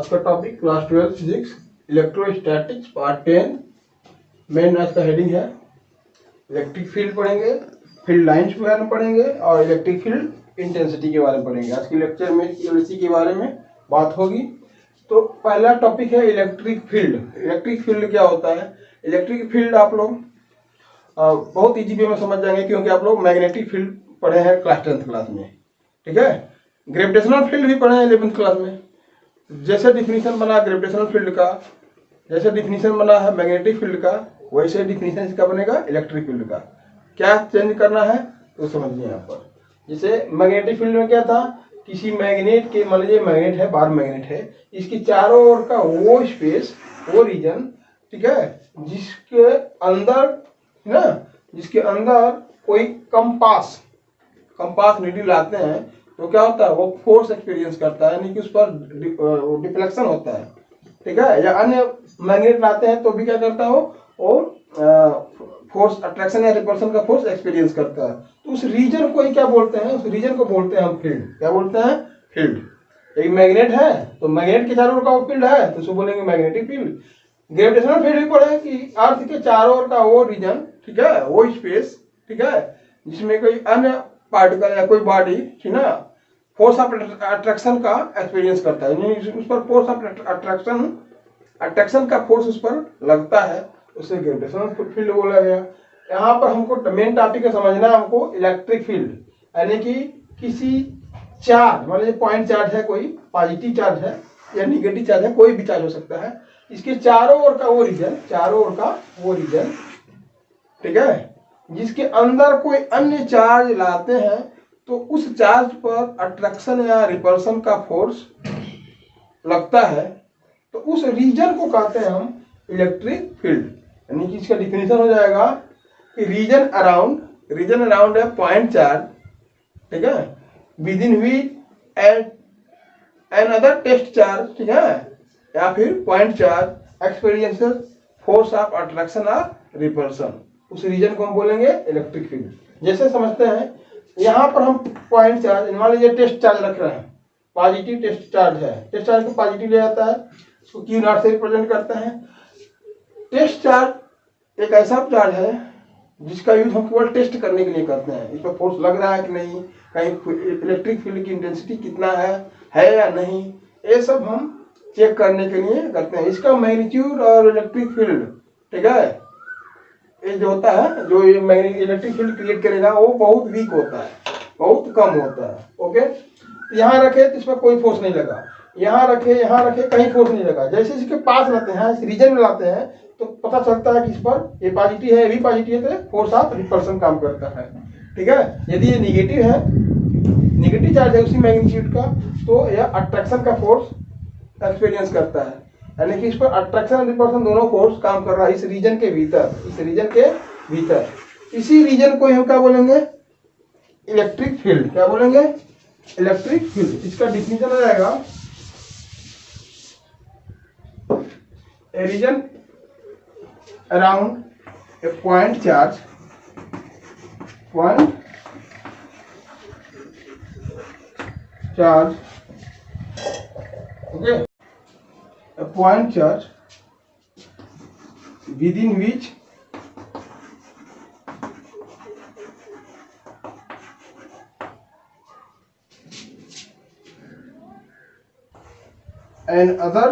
आज का topic class 12 physics electrostatics part 10। Main आज का हेडिंग है इलेक्ट्रिक फील्ड पढ़ेंगे, फील्ड लाइंस के बारे में पढ़ेंगे और इलेक्ट्रिक फील्ड इंटेंसिटी के बारे में पढ़ेंगे। आज के लेक्चर में इसी के बारे में बात होगी। तो पहला टॉपिक है इलेक्ट्रिक फील्ड। इलेक्ट्रिक फील्ड क्या होता है? इलेक्ट्रिक फील्ड आप लोग बहुत इजी वे में समझ जाएंगे, क्योंकि आप लोग मैग्नेटिक फील्ड पढ़े हैं क्लास 10th क्लास में, ठीक है। ग्रेविटेशनल फील्ड भी पढ़े हैं 11th क्लास में। जैसे डिफिनीशन बना ग्रेविटेशनल फील्ड का, जैसे डिफिनीशन बना है मैग्नेटिक फील्ड का, वैसे डिफिनीशन इसका बनेगा इलेक्ट्रिक फील्ड का। क्या चेंज करना है तो समझिए यहाँ पर। जैसे मैग्नेटिक फील्ड में क्या था, किसी मैग्नेट के, मान लीजिए मैग्नेट है, बार मैग्नेट है, इसकी चारों ओर का वो स्पेस, वो रीजन, ठीक है, जिसके अंदर ना, जिसके अंदर कोई कंपास नीडल लाते हैं तो क्या होता है, वो फोर्स एक्सपीरियंस करता है, यानी कि उस पर डिफ्लेक्शन होता है, ठीक है। या अन्य मैग्नेट लाते हैं तो भी क्या करता है, वो फोर्स अट्रैक्शन या रिपल्शन का फोर्स एक्सपीरियंस करता है। तो उस रीजन को ही क्या बोलते हैं, उस रीजन को बोलते हैं हम फील्ड। क्या बोलते हैं? फील्ड। एक मैग्नेट है तो मैग्नेट के चारों ओर का फील्ड है तो उसको बोलेंगे मैग्नेटिक फील्ड। ग्रेविटेशनल फील्ड भी पढ़े कि अर्थ के चारों ओर का वो रीजन, ठीक है, वो स्पेस, ठीक है, जिसमें कोई अन्य पार्टिकल या कोई बॉडी, ठीक है, फोर्स ऑफ अट्रैक्शन का एक्सपीरियंस करता है, उस पर फोर्स ऑफ अट्रैक्शन का फोर्स उस पर लगता है, उसे ग्रेविटेशनल फील्ड बोला गया। यहाँ पर हमको मेन टॉपिक है समझना है हमको इलेक्ट्रिक फील्ड, यानी कि किसी चार्ज, मान लीजिए पॉइंट चार्ज है, कोई पॉजिटिव चार्ज है या निगेटिव चार्ज है, कोई भी चार्ज हो सकता है, इसके चारों ओर का वो रीजन, चारों ओर का वो रीजन, ठीक है, जिसके अंदर कोई अन्य चार्ज लाते हैं तो उस चार्ज पर अट्रैक्शन या रिपल्शन का फोर्स लगता है, तो उस रीजन को कहते हैं हम इलेक्ट्रिक फील्ड। यानी कि इसका डिफिनीशन हो जाएगा कि रीजन अराउंड है पॉइंट चार्ज, ठीक है, within which another test charge, ठीक है, या फिर point charge experiences force of attraction or repulsion, उस रीजन को हम बोलेंगे इलेक्ट्रिक फील्ड। जैसे समझते हैं, यहाँ पर हम पॉइंट चार्ज, मान लीजिए टेस्ट चार्ज रख रहे हैं, पॉजिटिव टेस्ट चार्ज है, टेस्ट चार्ज को पॉजिटिव ले जाता है, इसको क्यू नॉट से रिप्रेजेंट करते हैं। टेस्ट चार्ज एक ऐसा चार्ज है जिसका यूज हम केवल टेस्ट करने के लिए करते हैं, इस पर फोर्स लग रहा है कि नहीं, कहीं इलेक्ट्रिक फील्ड की इंटेंसिटी कितना है या नहीं, ये सब हम चेक करने के लिए करते हैं। इसका मैग्नीट्यूड और इलेक्ट्रिक फील्ड, ठीक है, ये जो होता है, जो ये इलेक्ट्रिक फील्ड क्रिएट करेगा वो बहुत वीक होता है, बहुत कम होता है। ओके, तो यहाँ रखे तो इस पर कोई फोर्स नहीं लगा, यहाँ रखे कहीं फोर्स नहीं लगा। जैसे इसके पास लाते हैं, इस रीजन में लाते हैं तो पता चलता है कि इस पर ये पॉजिटिव है, ये भी पॉजिटिव है, तो फोर्स ऑफ रिपल्शन काम करता है, ठीक है। यदि ये निगेटिव है, निगेटिव चार्ज है उसी मैग्नीट्यूड का, तो यह अट्रैक्शन का फोर्स एक्सपीरियंस करता है, यानी कि इस पर अट्रैक्शन और रिपल्शन दोनों फोर्स काम कर रहा है इस रीजन के भीतर, इस रीजन के भीतर। इसी रीजन को हम क्या बोलेंगे? Electric field. क्या बोलेंगे? Electric field. इसका डिफिनीशन हो जाएगा a region around a point charge, okay, a point charge within which an other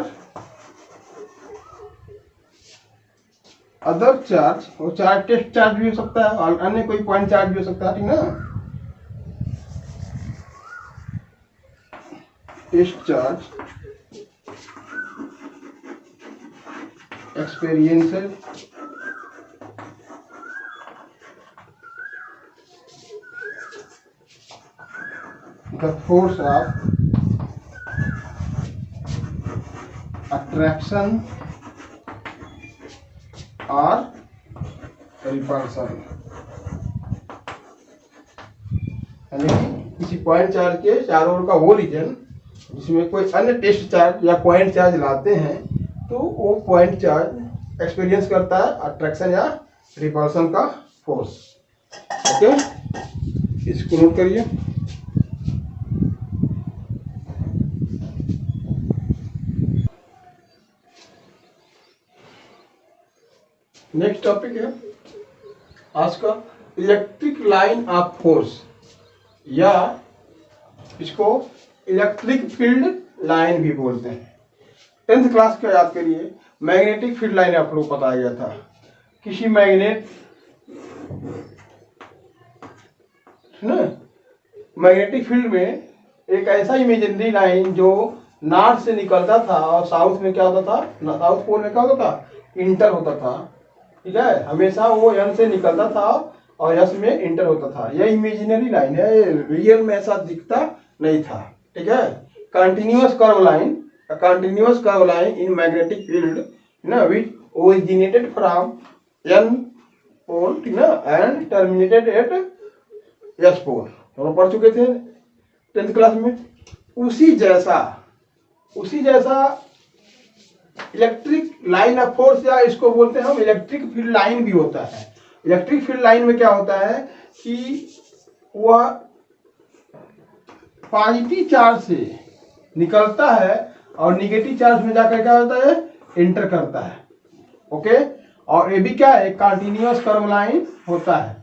charge, वो चार्ज टेस्ट चार्ज भी हो सकता है और अन्य कोई पॉइंट चार्ज भी हो सकता है, ठीक ना, test charge experiences the force of attraction or repulsion, यानी कि किसी पॉइंट चार्ज के चारों ओर का वो रीजन जिसमें कोई अन्य टेस्ट चार्ज या पॉइंट चार्ज लाते हैं तो वो पॉइंट चार्ज एक्सपीरियंस करता है अट्रैक्शन या रिपल्शन का फोर्स। ओके, इसको नोट करिए। नेक्स्ट टॉपिक है आज का इलेक्ट्रिक लाइन ऑफ फोर्स, या इसको इलेक्ट्रिक फील्ड लाइन भी बोलते हैं। 10th क्लास का याद करिए, मैग्नेटिक फील्ड लाइन आप लोग बताया गया था। किसी मैग्नेट मैग्नेटिक फील्ड में एक ऐसा इमेजिनरी लाइन जो नॉर्थ से निकलता था और साउथ में क्या होता था, साउथ पोल में क्या होता था, इंटर होता था। ठीक है, हमेशा वो एन से निकलता था और एस में इंटर होता था। यह इमेजिनरी लाइन है, रियल में ऐसा दिखता नहीं था। ठीक है, continuous curve line, continuous curve line in magnetic field ना which originated from N pole and terminated at S pole. दोनों पढ़ चुके थे 10th क्लास में। उसी जैसा इलेक्ट्रिक लाइन ऑफ फोर्स, या इसको बोलते हैं हम इलेक्ट्रिक फील्ड लाइन भी होता है। इलेक्ट्रिक फील्ड लाइन में क्या होता है कि वह पॉजिटिव चार्ज से निकलता है और निगेटिव चार्ज में जाकर क्या होता है, इंटर करता है। ओके, और ये भी क्या है, कंटिन्यूअस कर्व लाइन होता है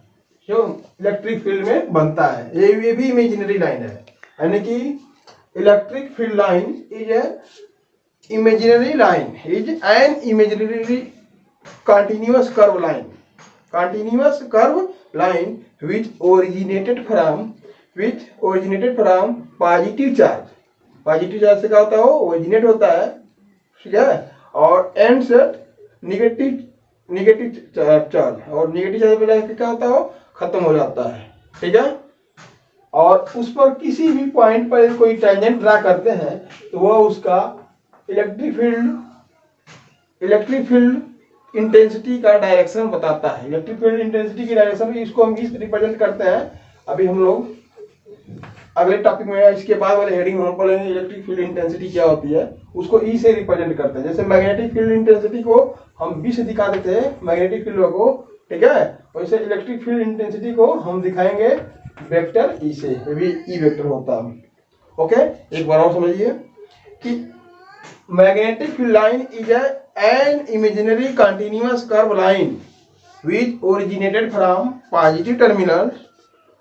जो इलेक्ट्रिक फील्ड में बनता है। ये भी इमेजिनरी लाइन है, यानी कि electric field line is a imaginary line, is an imaginary continuous curve line which originated from positive charge। Positive charge से क्या होता है, वो ओरिजिनेट होता है। ठीक है, और एंड सेट निगेटिव चार्ज, और निगेटिव चार्ज पे जाकर क्या होता है, वो खत्म हो जाता है। ठीक है, और उस पर किसी भी पॉइंट पर कोई टेंजेंट ड्रा करते हैं तो वह उसका इलेक्ट्रिक फील्ड इंटेंसिटी का डायरेक्शन बताता है। इलेक्ट्रिक फील्ड इंटेंसिटी की डायरेक्शन, इसको हम इस रिप्रेजेंट करते हैं। अभी हम लोग अगले टॉपिक में, इसके बाद वाले हेडिंग में हम पढ़ेंगे इलेक्ट्रिक फील्ड इंटेंसिटी क्या होती है, उसको ई से रिप्रेजेंट करते हैं। जैसे मैग्नेटिक फील्ड इंटेंसिटी को हम बी से दिखा देते हैं, मैग्नेटिक फील्ड को। ठीक है, वैसे इलेक्ट्रिक फील्ड इंटेंसिटी को हम दिखाएंगे वेक्टर ई से, भी ई वेक्टर होता है। ओके, एक बार और समझिए कि magnetic field line is an imaginary continuous curve line which originated from positive terminals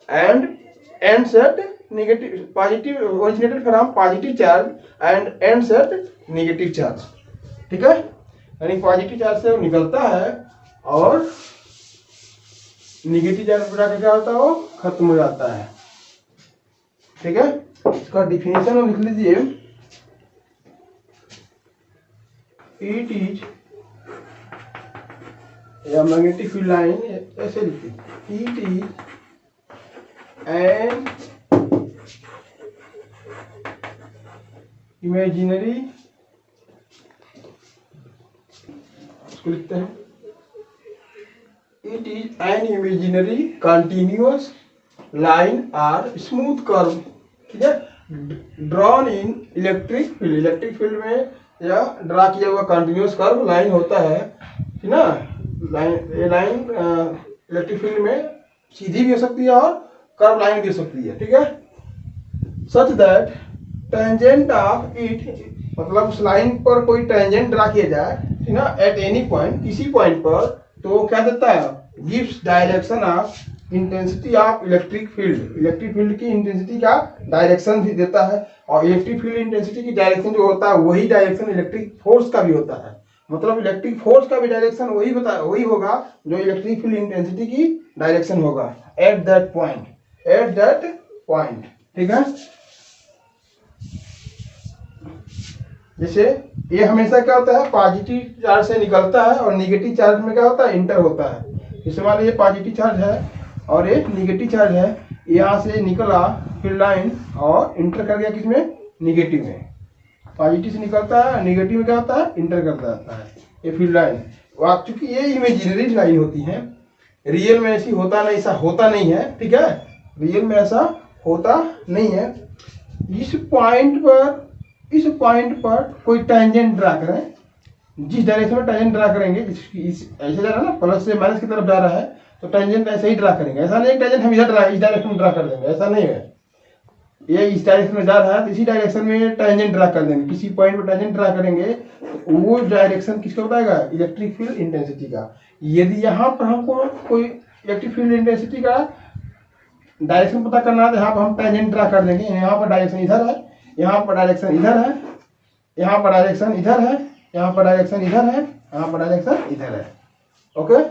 and ends at originated from positive charge and ends at negative charge। ठीक है, यानी पॉजिटिव चार्ज से वो निकलता है और निगेटिव चार्ज पर जाकर क्या होता है, वो खत्म हो जाता है। ठीक है, इसका डिफिनेशन लिख लीजिए। It is या मैग्नेटिक फील्ड लाइन ऐसे लिखते हैं, it is an imaginary, इसको लिखते हैं it is an imaginary continuous line or smooth curve। ठीक है, drawn in इलेक्ट्रिक फील्ड में या ड्रा किया हुआ कंटिन्यूअस कर्व लाइन होता है। ठीक ना, ये लाइन इलेक्ट्रिक फील्ड में सीधी भी हो सकती है और कर्व लाइन भी हो सकती है। ठीक है, such that tangent of it, मतलब उस लाइन पर कोई टेंजेंट ड्रा किया जाए, ठीक ना, एट एनी पॉइंट, किसी पॉइंट पर, तो क्या देता है, gives direction of intensity of electric field की इंटेंसिटी का डायरेक्शन भी देता है। और इलेक्ट्रिक फील्ड इंटेंसिटी की डायरेक्शन जो होता है वही डायरेक्शन इलेक्ट्रिक फोर्स का भी होता है। मतलब इलेक्ट्रिक फोर्स का भी डायरेक्शन वही होगा जो इलेक्ट्रिक फील्ड इंटेंसिटी की डायरेक्शन होगा एट दैट पॉइंट। ठीक है, जैसे ये हमेशा क्या होता है, पॉजिटिव चार्ज से निकलता है और निगेटिव चार्ज में क्या होता है, इंटर होता है। जैसे मान लीजिए पॉजिटिव चार्ज है और ये निगेटिव चार्ज है, यहाँ से निकला फील्ड लाइन और इंटर कर गया किसमें, निगेटिव में। पॉजिटिव से निकलता है, निगेटिव में क्या होता है, इंटर करता जाता है ये फील्ड लाइन। चूंकि ये इमेजिनरी लाइन होती है, रियल में ऐसी होता नहीं, ऐसा होता नहीं है। ठीक है, रियल में ऐसा होता नहीं है। इस पॉइंट पर कोई टेंजेंट ड्रा करें, जिस डायरेक्शन में टेंजेंट ड्रा करेंगे, ऐसे जा रहा है ना, प्लस से माइनस की तरफ जा रहा है, तो टेंजेंट ऐसे ही ड्रा करेंगे। ऐसा नहीं टेंजेंट हम इधर इस डायरेक्शन में ड्रा कर देंगे, ऐसा नहीं है। ये इस डायरेक्शन में जा रहा है तो इसी डायरेक्शन में टेंजेंट ड्रा कर देंगे, किसी पॉइंट पर टेंजेंट ड्रा करेंगे तो वो डायरेक्शन किसका बताएगा, इलेक्ट्रिक फील्ड इंटेंसिटी का। यदि यहाँ पर हमको कोई इलेक्ट्रिक फील्ड इंटेंसिटी का डायरेक्शन पता करना है तो यहाँ पर हम टेंजेंट ड्रा कर देंगे। यहाँ पर डायरेक्शन इधर है, यहाँ पर डायरेक्शन इधर है, यहाँ पर डायरेक्शन इधर है, यहाँ पर डायरेक्शन इधर है, यहाँ पर डायरेक्शन इधर है। ओके,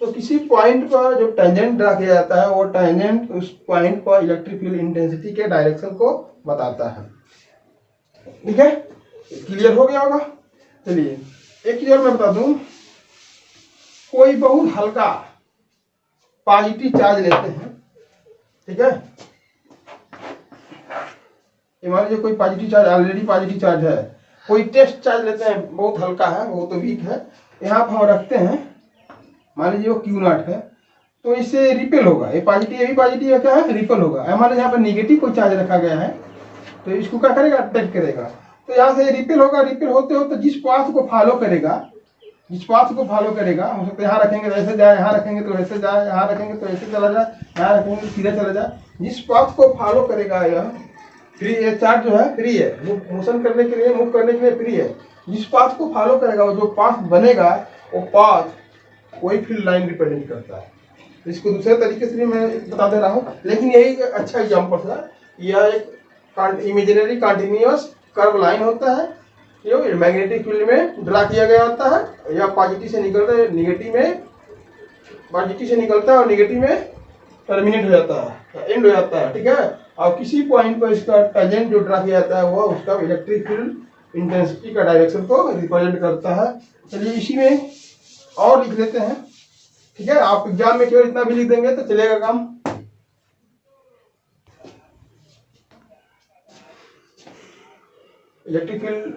तो किसी पॉइंट पर जो टेंजेंट ड्रा किया जाता है वो टेंजेंट उस पॉइंट पर इलेक्ट्रिक फील्ड इंटेंसिटी के डायरेक्शन को बताता है। ठीक है, क्लियर हो गया होगा। चलिए एक चीज और मैं बता दूं, कोई बहुत हल्का पॉजिटिव चार्ज लेते हैं, ठीक है, मान लीजिए कोई positive charge, already positive charge है, कोई टेस्ट चार्ज लेते हैं बहुत हल्का है, वो तो वीक है, यहाँ पर हम रखते हैं, मान लीजिए वो Q0 है, तो इससे रिपेल होगा, ये पॉजिटिव, ये भी पॉजिटिव है, क्या है, रिपेल होगा। मान लीजिए यहाँ पर निगेटिव कोई चार्ज रखा गया है तो इसको क्या करेगा, अट्रैक्ट करेगा, तो यहाँ से रिपेल होगा, रिपेल होते होते जिस पाथ को फॉलो करेगा, जिस पाथ को फॉलो करेगा, हो सकता है यहाँ रखेंगे तो ऐसे जाए, यहाँ रखेंगे तो ऐसे जाए, यहाँ रखेंगे तो ऐसे चला जाए, यहाँ रखेंगे तो सीधा चला जाए, जिस पाथ को फॉलो करेगा यह फ्री, ये चार्ज जो है फ्री है, मोशन करने के लिए, मूव करने के लिए फ्री है। जिस पाथ को फॉलो करेगा वो जो पाथ बनेगा वो पाथ कोई फील्ड लाइन रिप्रेजेंट करता है। इसको दूसरे तरीके से भी मैं बता दे रहा हूँ, लेकिन यही अच्छा एग्जाम्पल था। यह एक इमेजिनरी कंटिन्यूअस कर्व लाइन होता है, ये मैग्नेटिक फील्ड में ड्रा किया गया होता है, या पॉजिटिव से निकलता है, निगेटिव में, पॉजिटिव से निकलता है और निगेटिव में टर्मिनेट हो जाता है, एंड हो जाता है। ठीक है, और किसी पॉइंट पर इसका टेंजेंट जो ड्रा किया जाता है वो उसका इलेक्ट्रिक फील्ड इंटेंसिटी का डायरेक्शन को रिप्रेजेंट करता है। चलिए इसी में और लिख लेते हैं। ठीक है, आप एग्जाम में केवल इतना भी लिख देंगे तो चलेगा काम। इलेक्ट्रिक फील्ड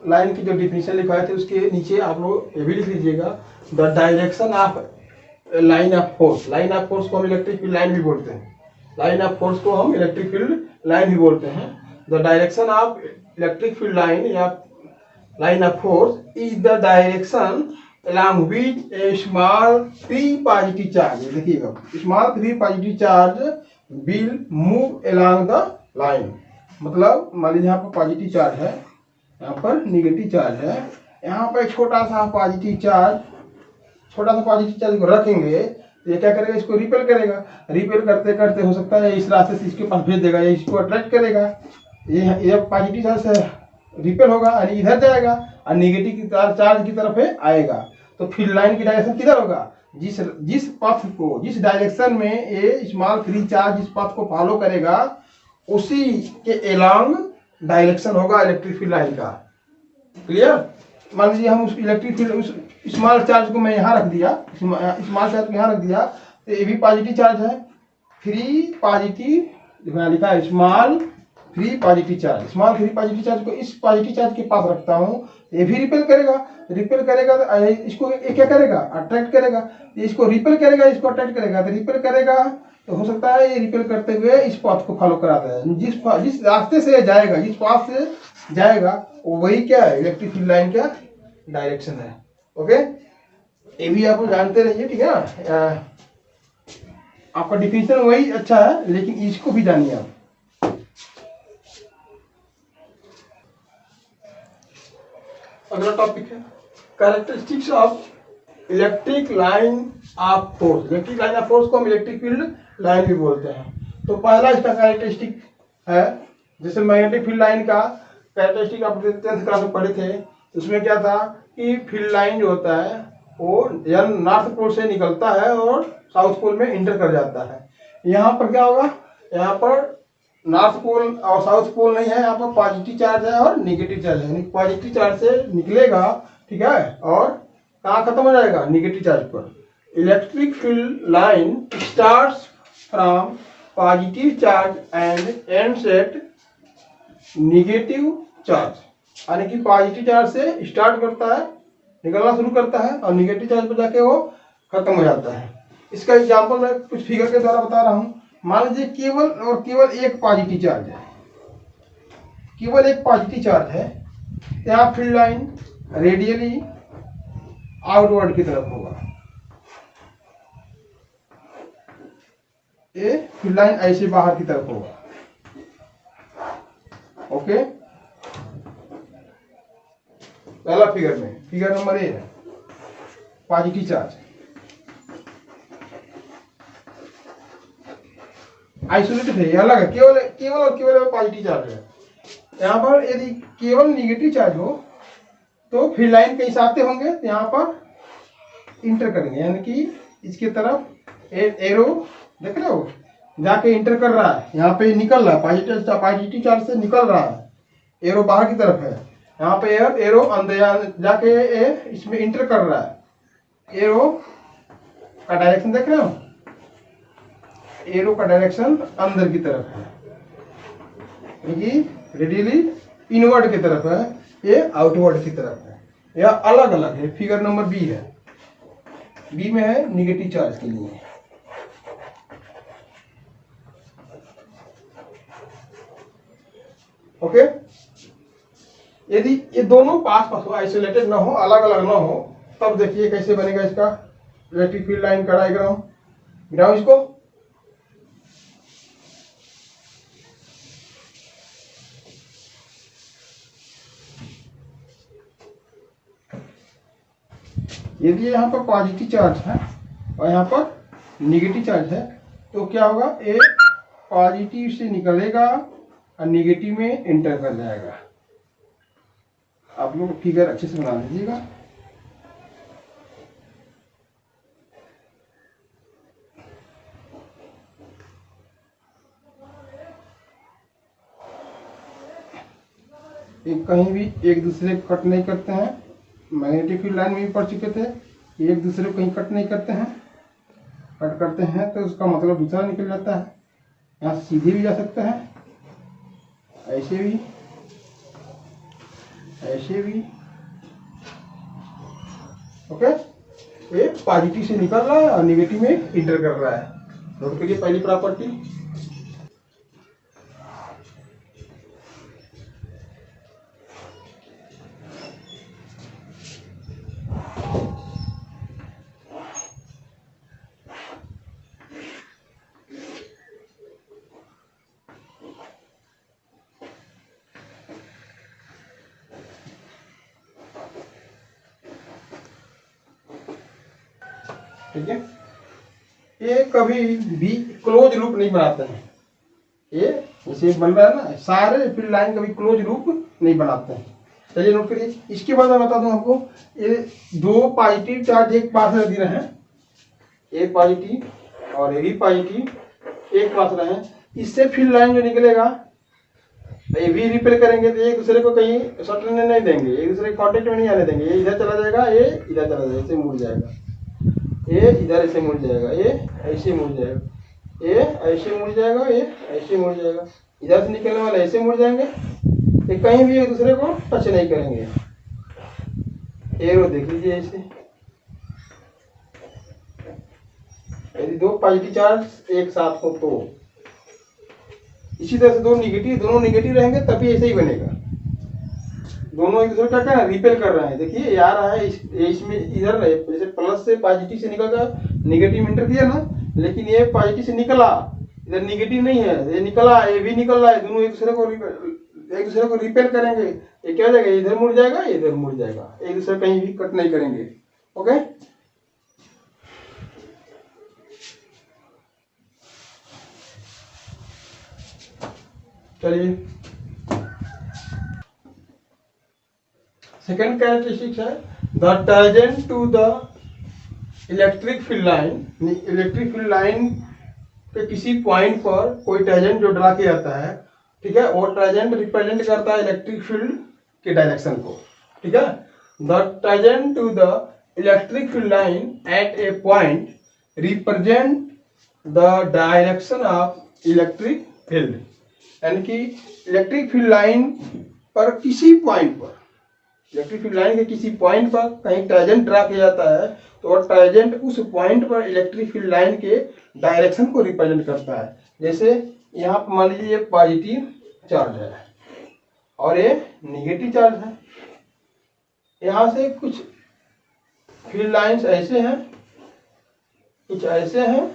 लाइन की जो डिफिनेशन लिखवाए थे उसके नीचे आप लोग ये भी लिख लीजिएगा, the direction of line of force. Line of force को हम इलेक्ट्रिक फील्ड लाइन भी बोलते हैं, लाइन ऑफ फोर्स को हम इलेक्ट्रिक फील्ड लाइन भी बोलते हैं। The direction of electric field line या line of force is the direction along which a small free positive charge, देखिएगा, small free positive charge will move along the line। मतलब मान लीजिए यहाँ पर पॉजिटिव चार्ज है, यहाँ पर निगेटिव चार्ज है, यहाँ पर एक छोटा सा पॉजिटिव चार्ज, छोटा सा पॉजिटिव चार्ज को रखेंगे, ये क्या करेगा, इसको रिपेल करेगा, रिपेल करते करते हो सकता है इस रास्ते से इसके पास भेज देगा, या इसको अट्रैक्ट करेगा, ये पॉजिटिव चार्ज से रिपेल होगा यानी इधर जाएगा और निगेटिव की चार्ज की तरफ आएगा। तो फील्ड लाइन की डायरेक्शन किधर होगा, जिस पथ को, जिस डायरेक्शन में ये स्मॉल फ्री चार्ज जिस पथ को फॉलो करेगा उसी के एलॉन्ग डायरेक्शन होगा इलेक्ट्रिक फील्ड लाइन का। क्लियर। मान लीजिए हम उस इलेक्ट्रिक फील्ड, उस स्मॉल चार्ज को मैं यहाँ रख दिया, स्मॉल चार्ज को यहाँ रख दिया, तो ये भी पॉजिटिव चार्ज है, फ्री पॉजिटिव लिखा है, small free positive charge, small free positive charge को इस पॉजिटिव चार्ज के पास रखता हूँ, ये भी रिपेल करेगा, रिपेल करेगा तो इसको ये क्या करेगा, अट्रैक्ट करेगा, इसको रिपेल करेगा, इसको अट्रैक्ट करेगा, तो रिपेल करेगा तो हो सकता है ये रिपेल करते हुए इस पाथ को फॉलो कराता है, जिस रास्ते से जाएगा, जिस पाथ से जाएगा वही क्या है, इलेक्ट्रिक फील्ड लाइन का डायरेक्शन है। ओके, ये भी आप जानते रहिए। ठीक है ना, आपका डिफिनेशन वही अच्छा है, लेकिन इसको भी जानिए आप। अगला टॉपिक है characteristics of electric line of force. Electric line of force को हम इलेक्ट्रिक फील्ड लाइन भी बोलते हैं। तो पहला इसका कैरेक्टरिस्टिक है, जैसे मैग्नेटिक फील्ड लाइन का कैरेक्टरिस्टिक आप 10th क्लास में पढ़े थे, उसमें क्या था कि फील्ड लाइन जो होता है वो नॉर्थ पोल से निकलता है और साउथ पोल में इंटर कर जाता है। यहाँ पर क्या होगा, यहाँ पर नॉर्थ पोल और साउथ पोल नहीं है, यहाँ पर पॉजिटिव चार्ज है और निगेटिव चार्ज है। पॉजिटिव चार्ज से निकलेगा, ठीक है, और कहाँ खत्म हो जाएगा, निगेटिव चार्ज पर। Electric field line starts from positive charge and ends at negative charge, यानी कि पॉजिटिव चार्ज से स्टार्ट करता है, निकलना शुरू करता है और निगेटिव चार्ज पर जाके वो खत्म हो जाता है। इसका एग्जाम्पल मैं कुछ फिगर के द्वारा बता रहा हूँ। मान लीजिए केवल और केवल एक पॉजिटिव चार्ज है, केवल एक पॉजिटिव चार्ज है, यहाँ फील्ड लाइन रेडियली आउटवर्ड की तरफ होगा, ये फील्ड लाइन ऐसे बाहर की तरफ होगा, ओके, पहला फिगर में फिगर नंबर ए है पॉजिटिव चार्ज, आइसोलेटेड है, ये अलग है, केवल केवल और केवल पॉजिटिव चार्ज है। यहाँ पर यदि केवल निगेटिव चार्ज हो तो फिर लाइन कई साथे होंगे, तो यहाँ पर इंटर करेंगे, यानी कि इसके तरफ एरो देख रहे हो जाके इंटर कर रहा है, यहाँ पे निकल रहा है, पॉजिटिव चार्ज से निकल रहा है, एरो बाहर की तरफ है, यहाँ पे एरो अंदर जाके इसमें इंटर कर रहा है, एरो का डायरेक्शन देख रहे हो, एरो का डायरेक्शन अंदर की तरफ है, ये रेडियली इनवर्ड की तरफ है, ये आउटवर्ड की तरफ है, यह अलग अलग है। फिगर नंबर बी है, बी में है निगेटिव चार्ज के लिए। ओके, यदि ये दोनों पास पास हो, आइसोलेटेड ना हो, अलग अलग ना हो, तब देखिए कैसे बनेगा इसका इलेक्ट्रिक फील्ड लाइन का डायग्राम। गिराओ इसको, यदि यहाँ पर पॉजिटिव चार्ज है और यहाँ पर निगेटिव चार्ज है तो क्या होगा, ए पॉजिटिव से निकलेगा और निगेटिव में एंटर कर जाएगा। आप लोग फिगर अच्छे से बना लीजिएगा। कहीं भी एक दूसरे को कट नहीं करते हैं, मैग्नेटिक फील्ड लाइन में भी पढ़ चुके थे, एक दूसरे को कहीं कट नहीं करते हैं, कट करते हैं तो उसका मतलब दूसरा निकल जाता है। यहाँ से सीधे भी जा सकता है, ऐसे भी, ऐसे भी। ओके, ये पॉजिटिव से निकल रहा है और निगेटिव में इंटर कर रहा है। नोट करिए पहली प्रॉपर्टी। ठीक है, ये कभी भी क्लोज लूप नहीं बनाते हैं, ये जैसे बन रहा है ना, सारे फील्ड लाइन कभी क्लोज लूप नहीं बनाते हैं। चलिए नोट करिए। इसके बाद मैं बता दूं आपको, ये दो पॉजिटिव चार्ज एक पास रख दिए हैं, एक पॉजिटिव और ये भी पॉजिटिव एक पास रहे हैं, इससे फील्ड लाइन जो निकलेगा ये भी रिपेयर करेंगे तो एक दूसरे को कहीं सटने नहीं देंगे, एक दूसरे के कॉन्टेक्ट में नहीं आने देंगे। ये इधर चला जाएगा, ये इधर चला जाएगा, ऐसे मुड़ जाएगा, ये इधर ऐसे मुड़ जाएगा, ये ऐसे मुड़ जाएगा, ये ऐसे मुड़ जाएगा, ये ऐसे मुड़ जाएगा, इधर से निकलने वाले ऐसे मुड़ जाएंगे, ये कहीं भी एक दूसरे को टच नहीं करेंगे। एरो देख लीजिए ऐसे, यदि दो पॉजिटिव चार्ज एक साथ हो तो, इसी तरह से दोनों निगेटिव रहेंगे तभी ऐसे ही बनेगा। दोनों एक दूसरे का क्या रिपेल कर रहे हैं, देखिए ये आ रहा है इसमें इधर जैसे प्लस से पॉजिटिव से निकल कर निगेटिव इंटर किया ना, लेकिन ये पॉजिटिव से निकला, इधर निगेटिव नहीं है, ये निकला, ये भी निकल रहा है, दोनों एक दूसरे को रिपेल करेंगे। ये क्या हो जाएगा, इधर मुड़ जाएगा, इधर मुड़ जाएगा, एक दूसरे कहीं भी कट नहीं करेंगे। ओके, चलिए सेकेंड कैरेक्टरिस्टिक्स है the tangent to the electric field line. Electric field line के किसी पॉइंट पर कोई टैंजेंट जो ड्रा किया जाता है, ठीक है, वो टैंजेंट रिप्रेजेंट करता है इलेक्ट्रिक फील्ड के डायरेक्शन को। ठीक है, the tangent to the electric field line at a point represent the direction of electric field. यानी कि इलेक्ट्रिक फील्ड लाइन पर किसी पॉइंट पर, इलेक्ट्रिक फील्ड लाइन के किसी पॉइंट पर कहीं टैंजेंट ड्रा किया जाता है तो टैंजेंट उस पॉइंट पर इलेक्ट्रिक फील्ड लाइन के डायरेक्शन को रिप्रेजेंट करता है। जैसे यहाँ पर मान लीजिए ये पॉजिटिव चार्ज है और ये निगेटिव चार्ज है, यहाँ से कुछ फील्ड लाइंस ऐसे हैं, कुछ ऐसे हैं,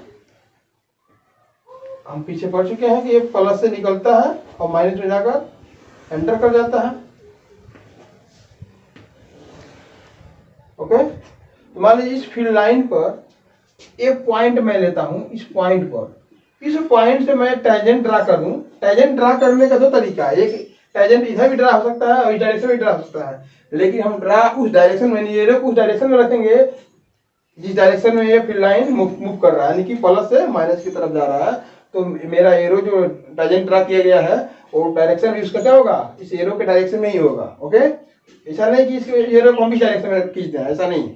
हम पीछे पढ़ चुके हैं कि ये प्लस से निकलता है और माइनस में जाकर एंटर कर जाता है। ओके, तो मान लीजिए इस फील्ड लाइन पर एक पॉइंट मैं लेता हूं, इस पॉइंट से मैं टेंजेंट ड्रा कर दूं। टेंजेंट ड्रा करने का दो तरीका है, एक टेंजेंट इधर भी ड्रा हो सकता है और इस डायरेक्शन में ड्रा हो सकता है, लेकिन हम ड्रा उस डायरेक्शन में, एरो को उस डायरेक्शन में रखेंगे जिस डायरेक्शन में ये फील्ड लाइन मूव कर रहा है, यानी कि प्लस से माइनस की तरफ जा रहा है। तो मेरा एरो जो टेंजेंट ड्रा किया गया है वो डायरेक्शन भी उसका क्या होगा, इस एरो के डायरेक्शन में ही होगा। ओके, ऐसा नहीं कि इस एरो को हम इस डायरेक्शन में खींचते हैं, ऐसा नहीं।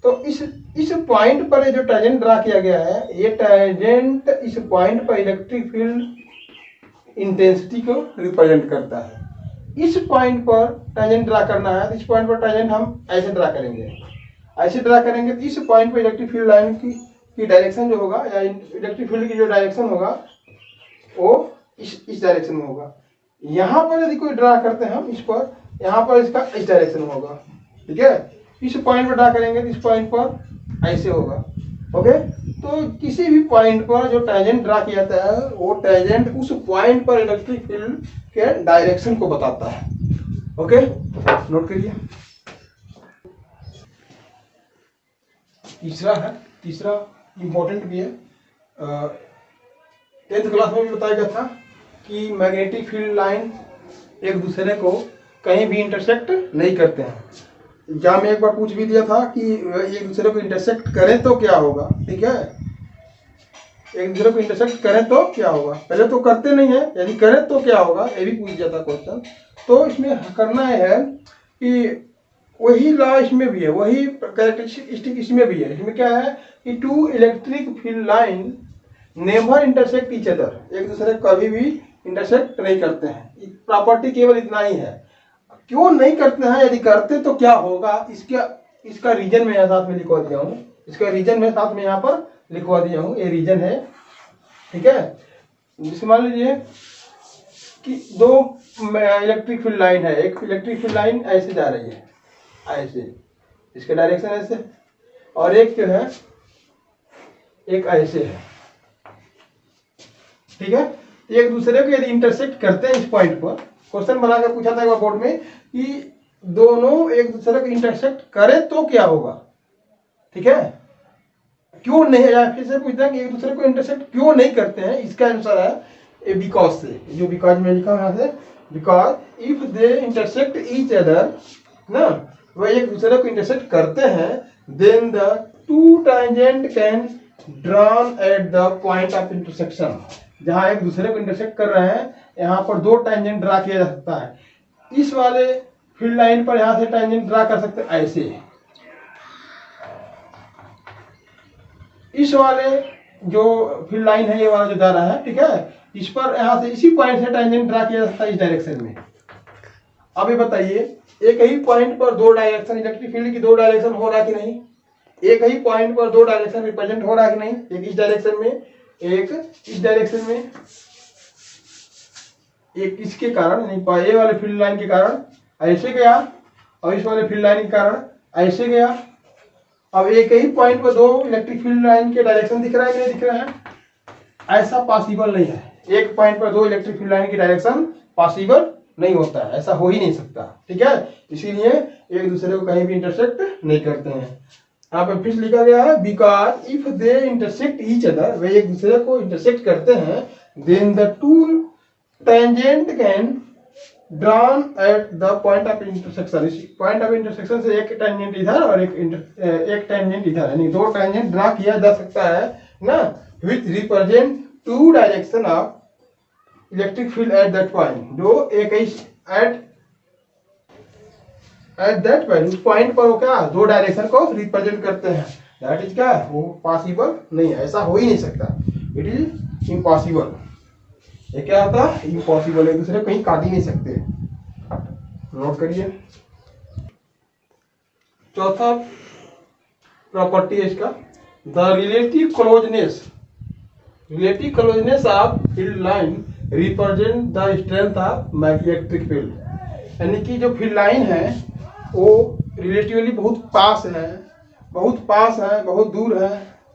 तो इस पॉइंट पर जो टेंजेंट ड्रा किया गया है, ये टेंजेंट इस पॉइंट पर इलेक्ट्रिक फील्ड इंटेंसिटी को रिप्रेजेंट करता है। इस पॉइंट पर टेंजेंट ड्रा करना है, तो इस पॉइंट पर टेंजेंट हम ऐसे ड्रा करेंगे, ऐसे ड्रा करेंगे। तो इस पॉइंट पर इलेक्ट्रिक फील्ड लाइन की डायरेक्शन जो होगा, या इलेक्ट्रिक फील्ड की जो डायरेक्शन होगा वो इस डायरेक्शन में होगा। यहाँ पर यदि कोई ड्रा करते हैं हम इस पर, यहाँ पर इसका इस डायरेक्शन में होगा। ठीक है, इस पॉइंट पर ड्रा करेंगे तो इस पॉइंट पर ऐसे होगा। ओके, तो किसी भी पॉइंट पर जो टेंजेंट ड्रा किया जाता है वो टेंजेंट उस पॉइंट पर इलेक्ट्रिक फील्ड के डायरेक्शन को बताता है। ओके, नोट करिए। तीसरा इंपॉर्टेंट भी है, 10th क्लास में भी बताया गया था कि मैग्नेटिक फील्ड लाइन एक दूसरे को कहीं भी इंटरसेक्ट नहीं करते हैं। एग्जाम में एक बार पूछ भी दिया था कि एक दूसरे को इंटरसेक्ट करें तो क्या होगा। ठीक है, एक दूसरे को इंटरसेक्ट करें तो क्या होगा, पहले तो करते नहीं है, यदि करें तो क्या होगा, ये भी पूछ जाता क्वेश्चन। तो इसमें करना है कि वही लॉ इसमें भी है, वही कैरेक्टरिस्टिक इसमें भी है। इसमें क्या है कि two electric field line never intersect each other, एक दूसरे कभी भी इंटरसेक्ट नहीं करते हैं। प्रॉपर्टी केवल इतना ही है। क्यों नहीं करते हैं, यदि करते तो क्या होगा, इसका रीजन मैं यहाँ साथ में लिखवा दिया हूँ, इसका रीजन मैं साथ में यहाँ पर लिखवा दिया हूँ, ये रीजन है। ठीक है, जैसे मान लीजिए कि दो इलेक्ट्रिक फील्ड लाइन है, एक इलेक्ट्रिक फील्ड लाइन ऐसे जा रही है, ऐसे, इसका डायरेक्शन ऐसे, और एक जो है एक ऐसे है। ठीक है, एक दूसरे को यदि इंटरसेक्ट करते हैं इस पॉइंट पर, क्वेश्चन बनाकर पूछा था एक बार बोर्ड में कि दोनों एक दूसरे को इंटरसेक्ट करें तो क्या होगा। ठीक है, क्यों नहीं, या फिर से पूछते हैं कि एक दूसरे को इंटरसेक्ट क्यों नहीं करते हैं, इसका आंसर है बिकॉज से, जो बिकॉज में लिखा हुआ है, because if they intersect each other ना, वह एक दूसरे को इंटरसेक्ट करते हैं, then the two tangent can drawn at the point of intersection. जहां एक दूसरे को इंटरसेक्ट कर रहे हैं, यहाँ पर दो टेंजेंट ड्रा किया जा सकता है। इस वाले फील्ड लाइन पर यहाँ से टेंजेंट ड्रा कर सकते हैं ऐसे, इस वाले जो फील्ड लाइन है, ये वाला जो जा रहा है, ठीक है, इस पर यहाँ से इसी पॉइंट से टेंजेंट ड्रा किया जा सकता है इस डायरेक्शन में। अब ये बताइए, एक ही पॉइंट पर दो डायरेक्शन, इलेक्ट्रिक फील्ड की दो डायरेक्शन हो रहा है कि नहीं, एक ही पॉइंट पर दो डायरेक्शन रिप्रेजेंट हो रहा है कि नहीं, एक इस डायरेक्शन में, एक इस डायरेक्शन में, एक इसके कारण, ये वाले फील्ड लाइन के कारण ऐसे गया, और इस वाले फील्ड लाइन के कारण ऐसे गया। अब एक ही पॉइंट पर दो इलेक्ट्रिक फील्ड लाइन के डायरेक्शन दिख रहा है कि नहीं दिख रहा है, ऐसा पॉसिबल नहीं है। एक पॉइंट पर दो इलेक्ट्रिक फील्ड लाइन की डायरेक्शन पॉसिबल नहीं होता है, ऐसा हो ही नहीं सकता। ठीक है, इसीलिए एक दूसरे को कहीं भी इंटरसेक्ट नहीं करते हैं। यहाँ पे फिर लिखा गया है because if they intersect each other, वे एक दूसरे को इंटरसेक्ट करते हैं, then the two tangent can drawn at the point of intersection. इस पॉइंट ऑफ इंटरसेक्शन से एक टेंजेंट इधर और एक टेंजेंट इधर, यानी दो टेंजेंट ड्रा किया जा सकता है ना, with represent to direction of electric field at that point, जो एक ही एट दैट पॉइंट, उस पॉइंट पर वो क्या दो डायरेक्शन को रिप्रेजेंट करते हैं। दैट इज क्या, वो पॉसिबल नहीं है, ऐसा हो ही नहीं सकता, इट इज इम्पॉसिबल। ये क्या होता है, इम्पॉसिबल, एक दूसरे कहीं काट ही नहीं सकते। नोट करिए। चौथा प्रॉपर्टी है इसका, the relative closeness of field line represent the strength of magnetic field. यानी कि जो फील्ड लाइन है वो रिलेटिवली बहुत पास है, बहुत दूर है,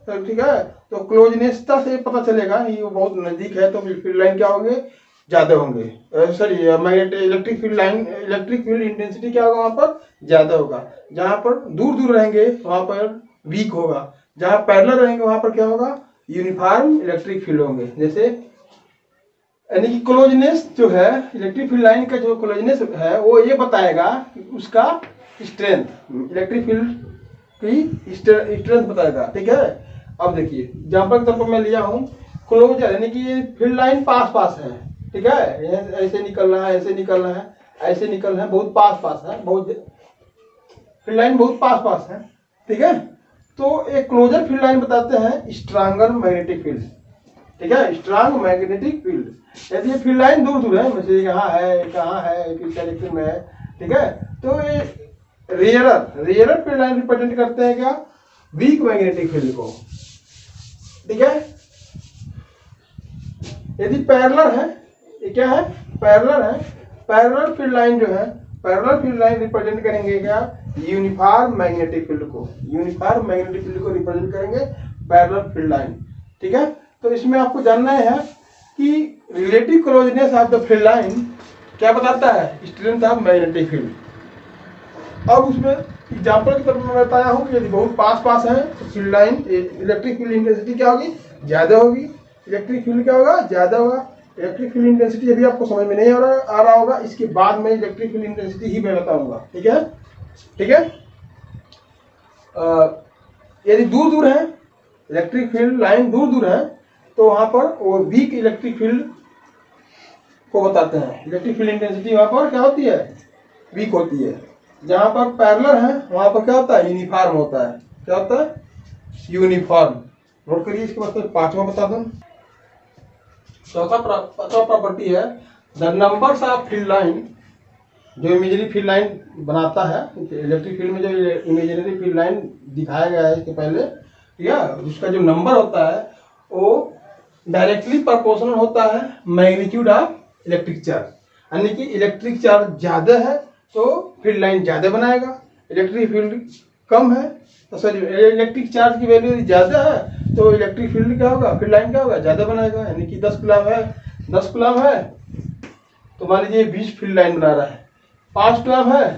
तो ठीक है, तो क्लोजनेसता से पता चलेगा कि वो बहुत नजदीक है, तो फील्ड लाइन क्या होगी, ज़्यादा होंगे, sorry magnetic electric field line, electric field intensity क्या होगा वहाँ पर ज़्यादा होगा। जहाँ पर दूर दूर रहेंगे वहाँ पर वीक होगा, जहाँ पैरेलल रहेंगे वहाँ पर क्या होगा, यूनिफॉर्म इलेक्ट्रिक फील्ड होंगे। जैसे यानी कि क्लोजनेस जो है, इलेक्ट्रिक फील्ड लाइन का जो क्लोजनेस है वो ये बताएगा कि उसका स्ट्रेंथ, इलेक्ट्रिक फील्ड की स्ट्रेंथ बताएगा। ठीक है, अब देखिए एग्जाम्पल के तौर पर मैं लिया हूँ क्लोजर, यानी कि ये फील्ड लाइन पास पास है। ठीक है, ऐसे निकल रहा है, ऐसे निकल रहा है, ऐसे निकल रहा है, बहुत पास पास है, बहुत फील्ड लाइन बहुत पास पास है। ठीक है, तो एक क्लोजर फील्ड लाइन बताते हैं स्ट्रांगर मैग्नेटिक फील्ड। ठीक है, स्ट्रांग मैग्नेटिक फील्ड। यदि ये फील्ड लाइन दूर दूर है, जैसे यहाँ है, कहाँ है, किस डायरेक्शन में है, ठीक है, तो ये रेयरर फील्ड लाइन रिप्रेजेंट करते हैं क्या, वीक मैग्नेटिक फील्ड को। ठीक है, यदि पैरेलल है, ये क्या है, पैरेलल है, पैरेलल फील्ड लाइन जो है, पैरेलल फील्ड लाइन रिप्रेजेंट करेंगे क्या, यूनिफॉर्म मैग्नेटिक फील्ड को, यूनिफॉर्म मैग्नेटिक फील्ड को रिप्रेजेंट करेंगे पैरेलल फील्ड लाइन। ठीक है, तो इसमें आपको जानना है कि relative closeness of the field line क्या बताता है, स्ट्रेंथ ऑफ मैग्नेटिक फील्ड। अब उसमें एग्जाम्पल की तरफ मैं बताया हूँ कि यदि बहुत पास पास है तो field line electric field intensity क्या होगी, ज़्यादा होगी, इलेक्ट्रिक फील्ड क्या होगा, ज़्यादा होगा। इलेक्ट्रिक फील्ड इंटेंसिटी यदि आपको समझ में नहीं आ रहा होगा, इसके बाद में इलेक्ट्रिक फील्ड इंटेंसिटी ही मैं बताऊंगा। ठीक है, ठीक है, यदि दूर दूर है, इलेक्ट्रिक फील्ड लाइन दूर दूर है, तो वहां पर वो वीक इलेक्ट्रिक फील्ड को बताते हैं। इलेक्ट्रिक फील्ड इंटेंसिटी वहां पर क्या होती है, वीक होती है। जहां पर पैरेलल है वहां पर क्या होता है, यूनिफॉर्म होता है। क्या होता है, यूनिफॉर्म। नोट करिए, इसके बाद पांचवा बता दो। चौथा प्रॉपर्टी है the numbers of field line, जो इमेजरी फील्ड लाइन बनाता है इलेक्ट्रिक फील्ड में, जो इमेजरी फील्ड लाइन दिखाया गया है इसके पहले, ठीक है, उसका जो नंबर होता है वो डायरेक्टली प्रोपोर्शनल होता है मैग्नीट्यूड ऑफ इलेक्ट्रिक चार्ज। यानी कि इलेक्ट्रिक चार्ज ज़्यादा है तो फील्ड लाइन ज़्यादा बनाएगा, इलेक्ट्रिक फील्ड कम है तो सॉरी इलेक्ट्रिक चार्ज की वैल्यू ज़्यादा है तो इलेक्ट्रिक फील्ड क्या होगा, फील्ड लाइन क्या होगा, ज़्यादा बनाएगा। यानी कि 10 कूलम है, 10 कूलम है तो मान लीजिए 20 फील्ड लाइन बना रहा है। 5 कूलम है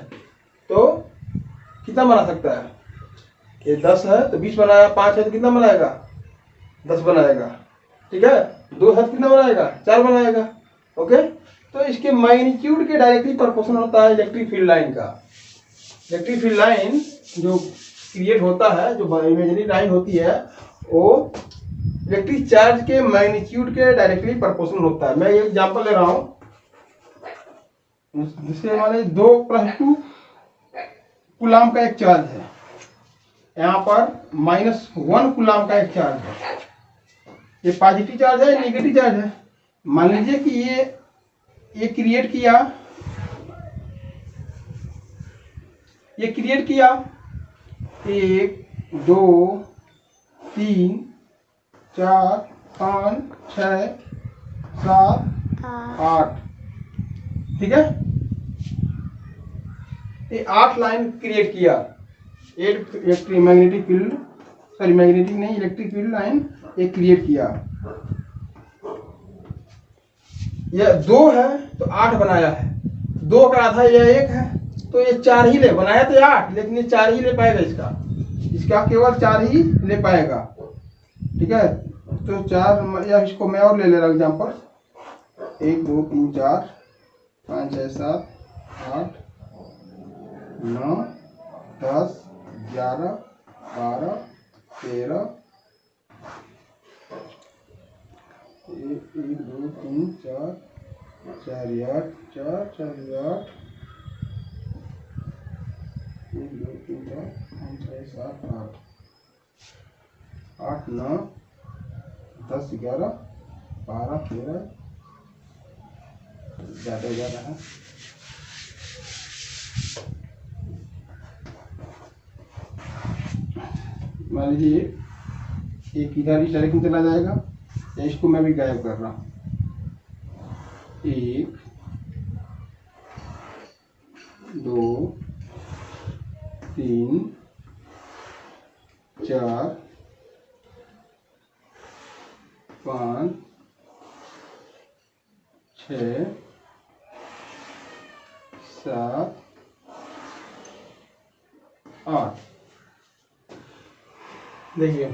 तो कितना बना सकता है, कि 10 है तो 20 बनाएगा, 5 है तो कितना बनाएगा, 10 बनाएगा। ठीक है, 2 है तो कितना बनाएगा, 4 बनाएगा। ओके, तो इसके मैग्नीट्यूड के डायरेक्टली प्रोपोर्शनल होता है इलेक्ट्रिक फील्ड लाइन का। इलेक्ट्रिक फील्ड लाइन जो क्रिएट होता है, जो इमेजिनरी लाइन होती है, वो इलेक्ट्रिक चार्ज के मैग्नीट्यूड के डायरेक्टली प्रोपोर्शनल होता है। मैं एक एग्जांपल ले रहा हूँ, जिससे हमारे 2+2 कूलम का एक चार्ज है, यहाँ पर -1 कूलम का एक चार्ज है। ये पॉजिटिव चार्ज है, नेगेटिव चार्ज है। मान लीजिए कि ये क्रिएट किया, ये क्रिएट किया 1 2 3 4 5 6 7 8, ठीक है, ये 8 लाइन क्रिएट किया, 8 मैग्नेटिक फील्ड, सॉरी मैग्नेटिक नहीं, इलेक्ट्रिक फील्ड लाइन ये क्रिएट किया। ये 2 है तो 8 बनाया है, 2 का आधा यह 1 है तो ये 4 ही ले, बनाया तो 8 लेकिन ये 4 ही ले पाएगा, इसका केवल 4 ही ले पाएगा। ठीक है, तो 4, या इसको मैं और ले ले रहा हूँ एग्जाम्पल, 1 2 3 4 5 6 7 8 9 10 11 12 13 1 2 3 4 4 8 4 4 8 1 2 3 4 5 6 7 8 8 9 10 11 12 13, ज़्यादा जा रहा है। मान लीजिए एक इधर इस डायरेक्शन चला जाएगा, या इसको मैं भी गायब कर रहा हूँ। 1 2 3 4 5 6 7 8। देखिए,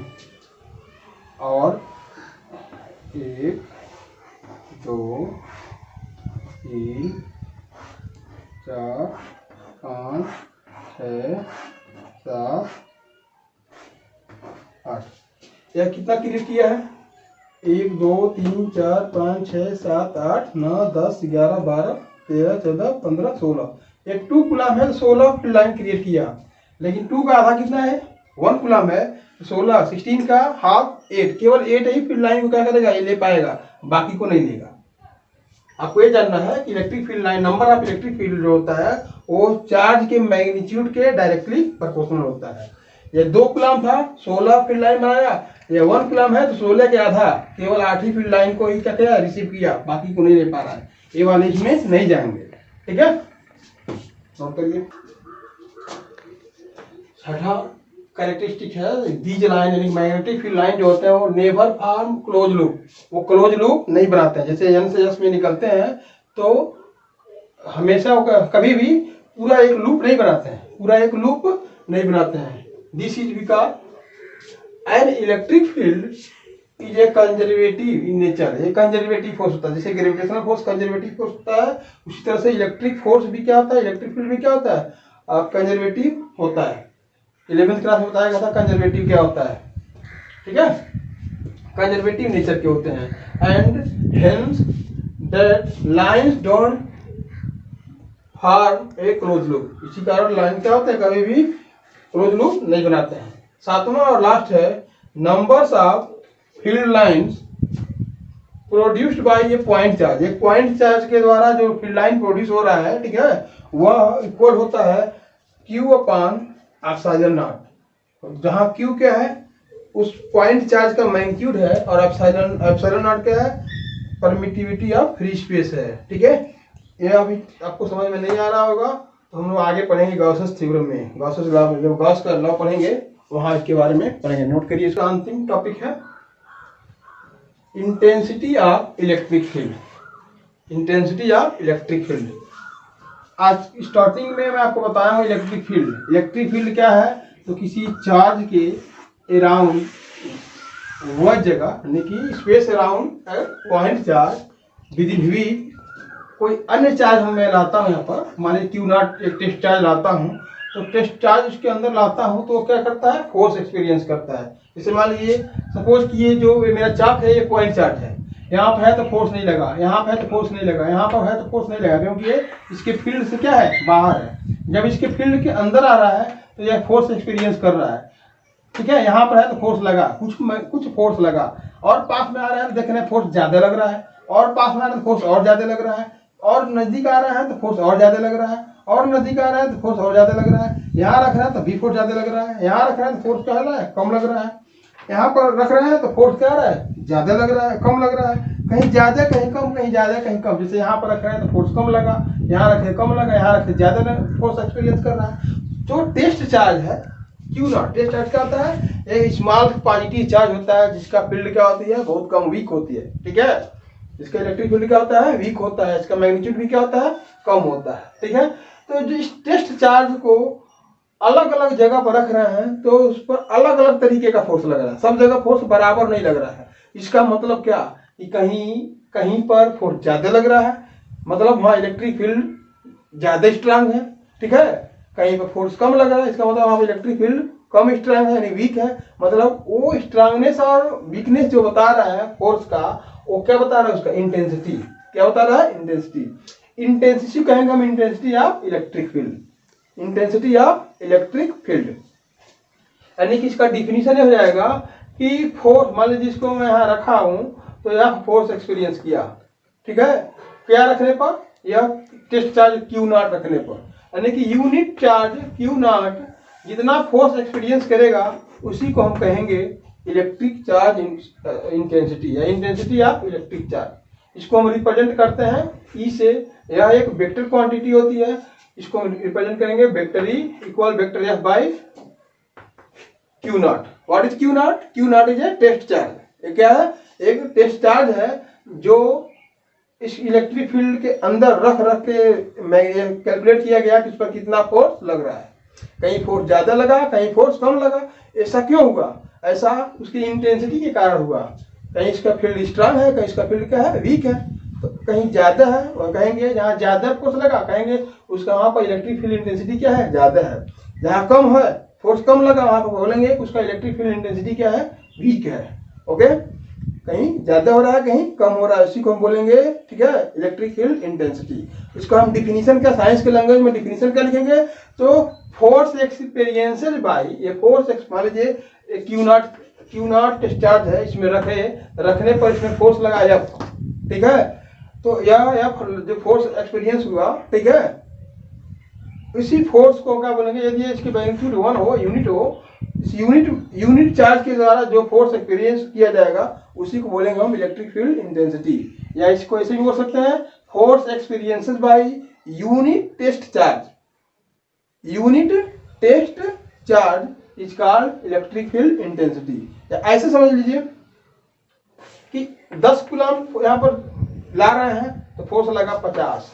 और 1 2 3 4 5 6 7 8। यह कितना क्रिएट किया है? 1 2 3 4 5 6 7 8 9 10 11 12 13 14 15 16। एक 2 कूलम है तो 16 फील्ड लाइन क्रिएट किया। लेकिन 2 का आधा कितना है? 1 कूलम है, 16 16 का हाफ 8, केवल 8 ही फील्ड लाइन को क्या करेगा, ये ले पाएगा, बाकी को नहीं लेगा। आपको ये जानना है कि electric field line, number of electric field जो होता है वो चार्ज के मैग्नीट्यूड के डायरेक्टली प्रोपोर्शनल होता है। ये 2 कूलम था, 16 फील्ड लाइन बनाया। ये 1 कूलम है तो 16 के आधा, केवल 8 ही फील्ड लाइन को ही क्या किया, रिसीव किया, बाकी को नहीं ले पा रहा है। ये वाले इसमें नहीं जाएंगे। ठीक है, नोट करिए। छठा कैरेक्टरिस्टिक है, दीज लाइन यानी मैग्नेटिक फील्ड लाइन जो होते हैं वो नेवर फॉर्म क्लोज लूप, वो क्लोज लूप नहीं बनाते हैं। जैसे एन से एस में निकलते हैं तो हमेशा कभी भी पूरा एक लूप नहीं बनाते हैं, पूरा एक लूप नहीं बनाते हैं। This is because an electric field is a conservative in nature. ये कंजर्वेटिव फोर्स होता है, जैसे ग्रेविटेशनल फोर्स कंजर्वेटिव फोर्स होता है, उसी तरह से इलेक्ट्रिक फोर्स भी क्या होता है, इलेक्ट्रिक फील्ड भी क्या होता है, कंजर्वेटिव होता है। 11th क्लास में बताया गया था कंजर्वेटिव क्या होता है। ठीक है, कंजर्वेटिव नेचर के होते हैं। And hence that lines don't form A close loop, इसी कारण लाइन क्या होता है, कभी भी क्लोज लूप नहीं बनाते हैं। 7वां और लास्ट है, numbers of field lines produced by A point charge. एक पॉइंट चार्ज के द्वारा जो फील्ड लाइन प्रोड्यूस हो रहा है, ठीक है, वह इक्वल होता है Q अपॉन एप्सिलॉन नॉट। जहां Q क्या है, उस पॉइंट चार्ज का मैग्नीट्यूड है, और एप्सिलॉन नॉट क्या है, परमिटिविटी ऑफ फ्री स्पेस है। ठीक है, ये अभी आपको समझ में नहीं आ रहा होगा तो हम लोग आगे पढ़ेंगे गॉसेस थ्योरम में, गॉसेस लॉ में, जब गॉस का लॉ पढ़ेंगे वहां इसके बारे में पढ़ेंगे। नोट करिए, इसका अंतिम टॉपिक है intensity of electric field. Intensity of electric field. आज स्टार्टिंग में मैं आपको बताया हूँ इलेक्ट्रिक फील्ड। इलेक्ट्रिक फील्ड क्या है, तो किसी चार्ज के अराउंड वह जगह, यानी कि space around point charge within we कोई अन्य चार्ज मैं लाता हूँ। यहाँ पर मानिए Q0 एक टेस्ट चार्ज लाता हूँ, तो टेस्ट चार्ज उसके अंदर लाता हूँ तो क्या करता है, फोर्स एक्सपीरियंस करता है। जैसे मान लीजिए सपोज कि ये जो मेरा चार्ज है ये पॉइंट चार्ज है, यहाँ पर है तो फोर्स नहीं लगा, यहाँ पर है तो फोर्स नहीं लगा, यहाँ पर है तो फोर्स नहीं लगा, क्योंकि ये इसके फील्ड से क्या है, बाहर है। जब इसके फील्ड के अंदर आ रहा है तो यह फोर्स एक्सपीरियंस कर रहा है। ठीक है, यहाँ पर है तो फोर्स लगा, कुछ फोर्स लगा, और पास में आ रहा है तो देखने फोर्स ज्यादा लग रहा है, और पास में आ रहा है तो फोर्स और ज्यादा लग रहा है, और नजदीक आ रहा है तो फोर्स और ज्यादा लग रहा है, और नजदीक आ रहा है तो फोर्स और ज्यादा लग रहा है। यहाँ रख रहा है तो भी फोर्स ज्यादा लग रहा है, यहाँ रख रहा है तो फोर्स क्या है, कम लग रहा है, यहाँ पर रख रहे हैं तो फोर्स क्या आ रहा है, ज्यादा लग रहा है, कम लग रहा है, कहीं ज्यादा कहीं कम, कहीं ज्यादा कहीं कम। जैसे यहाँ पर रख रहे हैं तो फोर्स कम लगा, यहाँ रखे कम लगा, यहाँ रखे ज्यादा फोर्स एक्सपीरियंस कर रहा है। जो टेस्ट चार्ज है Q0, टेस्ट चार्ज क्या होता है, एक स्मॉल पॉजिटिव चार्ज होता है जिसका फील्ड क्या होती है, बहुत कम, वीक होती है। ठीक है, इसका इलेक्ट्रिक फील्ड क्या होता है, वीक होता है, इसका मैग्नीट्यूड भी क्या होता है, कम होता है। ठीक है, तो जो इस टेस्ट चार्ज को अलग अलग जगह पर रख रहे हैं तो उस पर अलग अलग तरीके का फोर्स लग रहा है, सब जगह फोर्स बराबर नहीं लग रहा है। इसका मतलब क्या, कि कहीं कहीं पर फोर्स ज्यादा लग रहा है, मतलब वहाँ इलेक्ट्रिक फील्ड ज्यादा स्ट्रांग है। ठीक है, कहीं पर फोर्स कम लग रहा है, इसका मतलब वहाँ इलेक्ट्रिक फील्ड कम स्ट्रांग है, यानी वीक है। मतलब वो स्ट्रांगनेस और वीकनेस जो बता रहा है फोर्स का, वो क्या बता रहा है, उसका इंटेंसिटी। क्या बता रहा है, इंटेंसिटी। इंटेंसिटी कहेंगे हम intensity of electric field, intensity of electric field. यानी कि इसका डिफिनीशन हो जाएगा कि फोर्स, मान लीजिए जिसको मैं यहाँ रखा हूं तो यह फोर्स एक्सपीरियंस किया। ठीक है, क्या रखने पर, यह टेस्ट चार्ज Q0 रखने पर, यानी कि यूनिट चार्ज Q0 जितना फोर्स एक्सपीरियंस करेगा उसी को हम कहेंगे इलेक्ट्रिक चार्ज इंटेंसिटी या इंटेंसिटी ऑफ इलेक्ट्रिक चार्ज। इसको हम रिप्रेजेंट करते हैं ई से। यह एक वेक्टर क्वांटिटी होती है, इसको हम रिप्रेजेंट करेंगे vector E equal vector F by Q0। What is Q0? Q0 is a test charge. ये क्या है, एक टेस्ट चार्ज है जो इस इलेक्ट्रिक फील्ड के अंदर रख रख के कैलकुलेट किया गया कि उस पर कितना फोर्स लग रहा है। कहीं फोर्स ज्यादा लगा, कहीं फोर्स कम लगा। ऐसा क्यों हुआ? ऐसा उसकी इंटेंसिटी के कारण हुआ। कहीं इसका फील्ड स्ट्रांग है, कहीं इसका फील्ड क्या है, वीक है। तो कहीं ज्यादा है और कहेंगे जहाँ ज्यादा फोर्स लगा कहेंगे उसका वहां पर इलेक्ट्रिक फील्ड इंटेंसिटी क्या है, ज्यादा है। जहाँ कम है, फोर्स कम लगा, वहां पर बोलेंगे उसका इलेक्ट्रिक फील्ड इंटेंसिटी क्या है, वीक है। ओके, कहीं ज्यादा हो रहा है, कहीं कम हो रहा है, इसी को हम बोलेंगे, ठीक है, इलेक्ट्रिक फील्ड इंटेंसिटी। इसका हम डिफिनीशन क्या, साइंस के लैंग्वेज में डिफिनीशन क्या लिखेंगे? तो फोर्स एक्सपीरियंसेड बाई, ये फोर्स मान लीजिए क्यू नॉट चार्ज है, इसमें रखने पर इसमें फोर्स लगा एफ, ठीक है। तो यह एफ जो फोर्स एक्सपीरियंस हुआ, ठीक है, इसी फोर्स को क्या बोलेंगे? यदि इसकी मैग्नीट्यूड 1 हो, यूनिट हो, इस यूनिट चार्ज के द्वारा जो फोर्स एक्सपीरियंस किया जाएगा उसी को बोलेंगे हम इलेक्ट्रिक फील्ड इंटेंसिटी। या इसको ऐसे भी बोल सकते हैं, force experiences by unit test charge. Unit test charge is called electric field intensity. या ऐसे समझ लीजिए कि 10 कूलम यहाँ पर ला रहे हैं तो फोर्स लगा 50।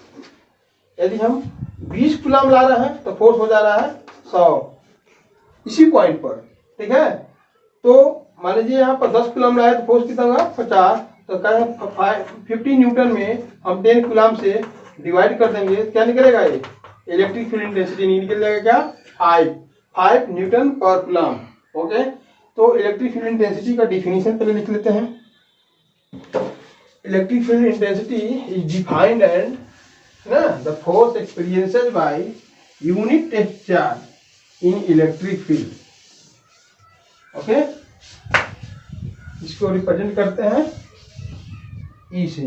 यदि हम 20 कूलम ला रहे हैं तो फोर्स हो जा रहा है 100 इसी पॉइंट पर, ठीक है। तो मान लीजिए यहाँ पर 10 कूलम लाए तो फोर्स कितना होगा, 50। तो कहें 50 न्यूटन में हम 10 कूलम से डिवाइड कर देंगे, क्या निकलेगा? ये इलेक्ट्रिक फील्ड इंटेंसिटी निकल जाएगा क्या, 5 न्यूटन पर कूलम। ओके, तो इलेक्ट्रिक फील्ड इंटेंसिटी का डिफिनीशन पहले लिख लेते हैं। Electric field intensity is defined and the force experienced by unit test charge in electric field. Okay, इसको रिप्रेजेंट करते हैं ई से।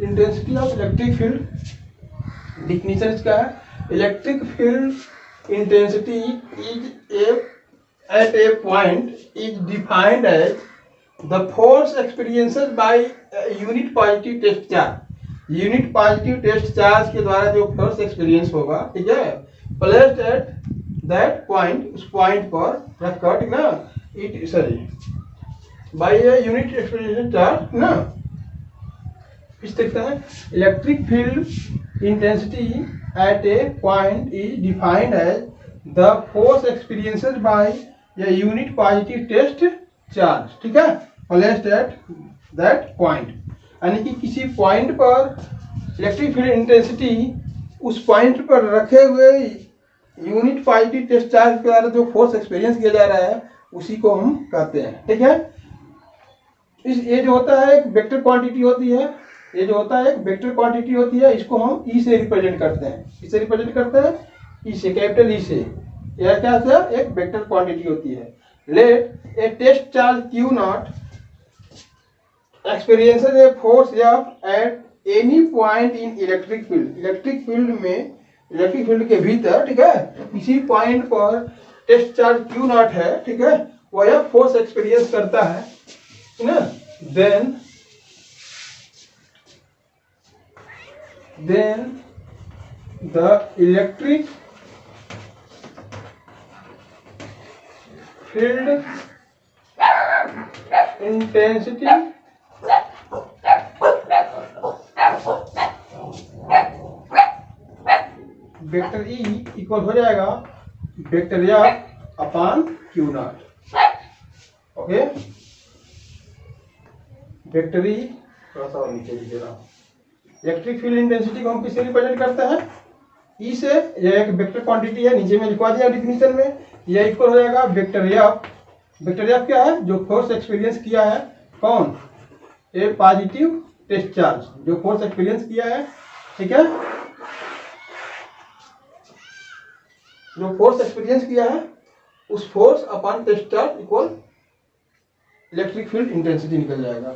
Intensity of electric field definition इसका है, electric field intensity is at a point is defined as the force experienced by a unit positive test charge. Unit positive test charge के द्वारा जो force experience होगा, ठीक है, placed at that point, उस point पर रखकर, ठीक ना, it sorry by a unit experience charge ना। इस तरह है electric field intensity at a point is defined as the force experienced by a unit positive test charge, ठीक है, प्लेस्ड एट दैट पॉइंट। यानी कि किसी पॉइंट पर इलेक्ट्रिक फील्ड इंटेंसिटी उस पॉइंट पर रखे हुए यूनिट पॉजिटिव टेस्ट चार्ज के द्वारा जो फोर्स एक्सपीरियंस किया जा रहा है उसी को हम कहते हैं, ठीक है। ये जो होता है एक वेक्टर क्वांटिटी होती है, ये जो होता है एक वेक्टर क्वांटिटी होती है, इसको हम ई से रिप्रेजेंट करते हैं। किससे रिप्रेजेंट करते हैं? ई से, कैपिटल ई से। यह क्या है? एक वेक्टर क्वांटिटी होती है। Let a test charge Q naught experiences a force F at any point in electric field। Electric field में, इलेक्ट्रिक फील्ड के भीतर, ठीक है, किसी पॉइंट पर टेस्ट चार्ज Q नॉट है, ठीक है, वह फोर्स एक्सपीरियंस करता है ना। Then the electric field intensity vector E equal हो जाएगा vector F upon Q naught. Okay, vector E थोड़ा सा और नीचे लिख दे रहा हूं। इलेक्ट्रिक फील्ड इंटेंसिटी को हम किससे रिप्रेजेंट करते हैं? ई से। यह एक वेक्टर क्वांटिटी है, नीचे में लिखवा दिया डिफिनीशन में। यह इक्वल हो जाएगा वेक्टर एफ। वेक्टर एफ क्या है? जो फोर्स एक्सपीरियंस किया है, कौन? ए पॉजिटिव टेस्ट चार्ज, जो फोर्स एक्सपीरियंस किया है, ठीक है, जो फोर्स एक्सपीरियंस किया है उस force upon test charge equal electric field intensity निकल जाएगा।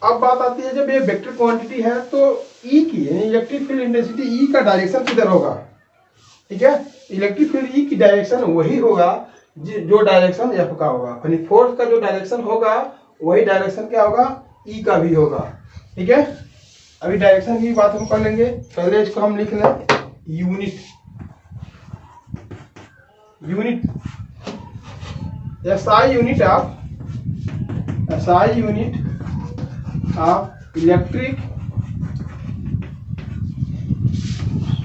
अब बात आती है, जब ये वेक्टर क्वांटिटी है तो ई की, यानी इलेक्ट्रिक फील्ड इंटेंसिटी ई का डायरेक्शन किधर होगा, ठीक है। इलेक्ट्रिक फील्ड ई की डायरेक्शन वही होगा जो डायरेक्शन एफ का होगा, यानी फोर्स का जो डायरेक्शन होगा वही डायरेक्शन क्या होगा, ई का भी होगा, ठीक है। अभी डायरेक्शन की बात हम कर लेंगे, पहले इसको हम लिख लें unit. Unit SI unit of electric